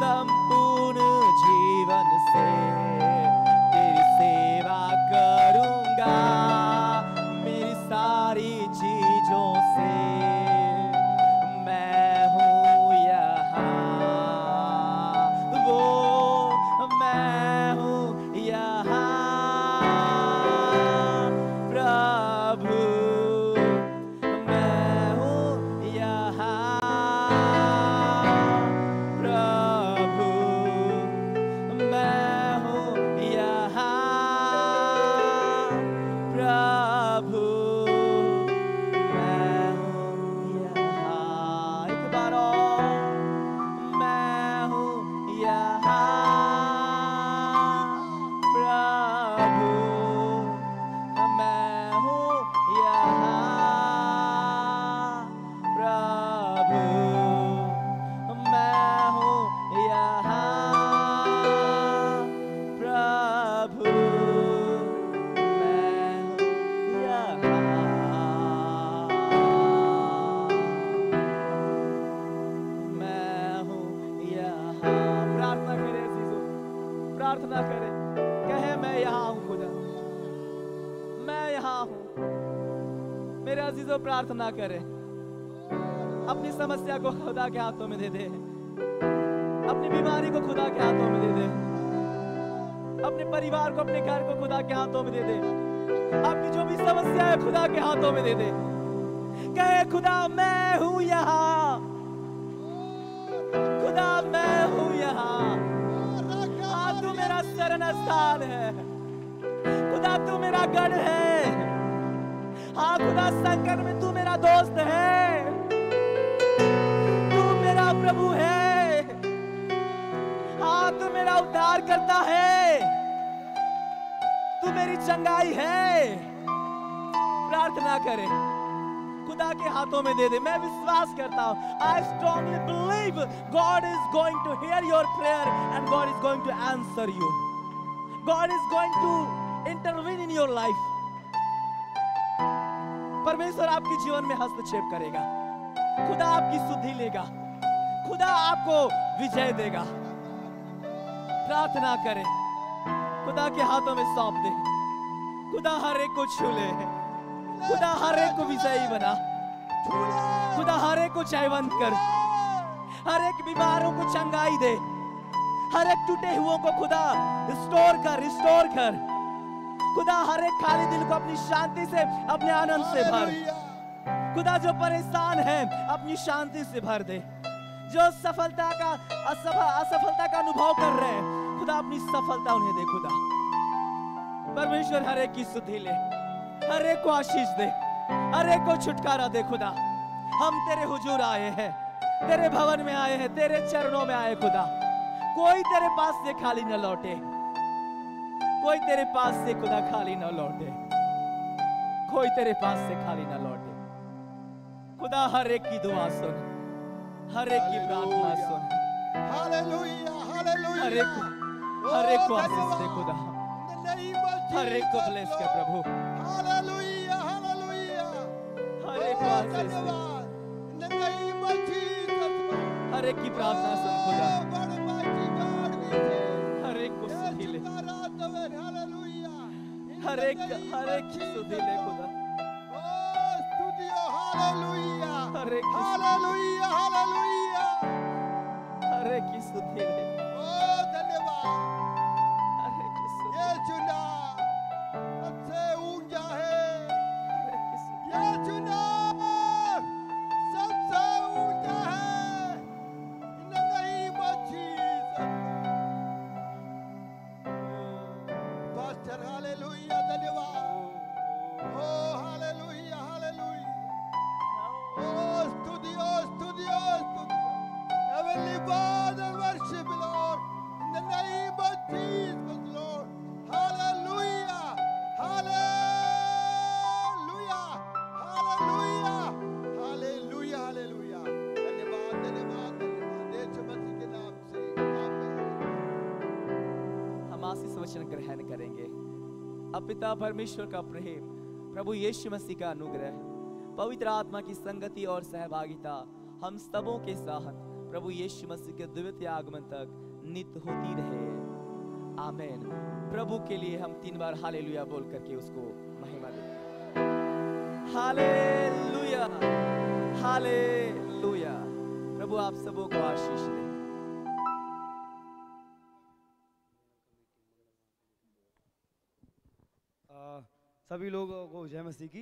S1: संपूर्ण जीवन से, तेरी सेवा करूंगा मेरी सारी चीजों से। मैं हूँ यहाँ, वो मैं हूँ यहाँ प्रभु, मैं हूँ यहाँ प्रभु, मैं हूँ यहाँ प्रभु, मैं हूँ यहाँ। एक बार और, मैं हूँ यहाँ प्रभु, मैं हूँ यहाँ प्रभु, मैं हूँ यहाँ प्रभु, मैं हूँ यहाँ, मैं हूँ यहाँ। प्रार्थना करें अजीजों, प्रार्थना करें, कहे मैं यहाँ हूँ खुदा, मैं यहाँ हूँ। मेरे अजीजों प्रार्थना करें, अपनी समस्या को खुदा के हाथों में दे दे, अपनी बीमारी को खुदा के हाथों में दे दे, अपने परिवार को, अपने घर को खुदा के हाथों में दे दे, आपकी जो भी समस्या है खुदा के हाथों में दे दे। कहे खुदा मैं हूँ यहाँ, खुदा मैं हूँ यहाँ। हाँ तू मेरा शरण स्थान है, खुदा तू मेरा गढ़ है। हाँ खुदा संकट में तू मेरा दोस्त है, तू मेरा प्रभु है। हाँ तू मेरा उद्धार करता है, तू मेरी चंगाई है। प्रार्थना करें, खुदा के हाथों में दे दे। मैं विश्वास करता हूं, I strongly believe God is going to hear your prayer and God is going to answer you. God is going to intervene in your life. परमेश्वर आपके जीवन में हस्तक्षेप करेगा, खुदा आपकी सुधि लेगा, खुदा आपको विजय देगा। प्रार्थना करें, खुदा के हाथों में सौंप दे। खुदा हर एक को छू ले, खुदा हर एक को विजयी बना, खुदा हर एक को जयवंत कर, हर एक बीमारों को चंगाई दे, हर एक टूटे हुओं को खुदा रिस्टोर कर। खुदा हर एक खाली दिल को अपनी शांति से, अपने आनंद से भर। खुदा जो परेशान है अपनी शांति से भर दे। जो असफलता का अनुभव कर रहे हैं, खुदा अपनी सफलता उन्हें दे। खुदा परमेश्वर हर एक की सुधि ले, हर एक को आशीष दे, हर एक को छुटकारा दे। खुदा हम तेरे हुजूर आए हैं, तेरे भवन में आए हैं, तेरे चरणों में आए। खुदा कोई तेरे पास से खाली न लौटे, कोई तेरे पास से खुदा खाली न लौटे, कोई तेरे पास से खाली न लौटे। खुदा हर एक की दुआ सुन, हर एक की प्रार्थना सुन।
S3: Hallelujah, hallelujah.
S1: हर एक को आशीष दे खुदा, हर एक को ब्लेस कर प्रभु।
S3: Hallelujah, hallelujah.
S1: हर एक को आशीष दे, हर एक की प्रार्थना सुन खुदा, हर एक को सुधी ले, हर एक की सुधी ले खुदा, हर एक की सुधी ले, हर एक की सुधी,
S3: ये चुना सबसे ऊंचा है,
S1: हर एक की सुधी।
S3: ये चुना सबसे ऊंचा है। In the name of Jesus. Pastor, hallelujah, धन्यवाद। Oh, hallelujah, hallelujah. Oh, live on and worship you, Lord. In the name of Jesus, Lord. Hallelujah. Hallelujah. Hallelujah. Hallelujah. Hallelujah. धन्यवाद धन्यवाद धन्यवाद यीशु मसीह के नाम से आमीन।
S1: हम आशीष वचन ग्रहण करेंगे। अब पिता परमेश्वर का प्रेम, प्रभु यीशु मसीह का अनुग्रह, पवित्र आत्मा की संगति और सहभागिता हम सबों के साथ प्रभु यीशु मसीह के द्वितीय आगमन तक नित्य होती रहे। आमीन। प्रभु के लिए हम 3 बार हालेलुया बोल करके उसको महिमा दें। Hallelujah, hallelujah. प्रभु आप सबों को आशीष दे।
S4: सभी लोगों को जय मसीह की।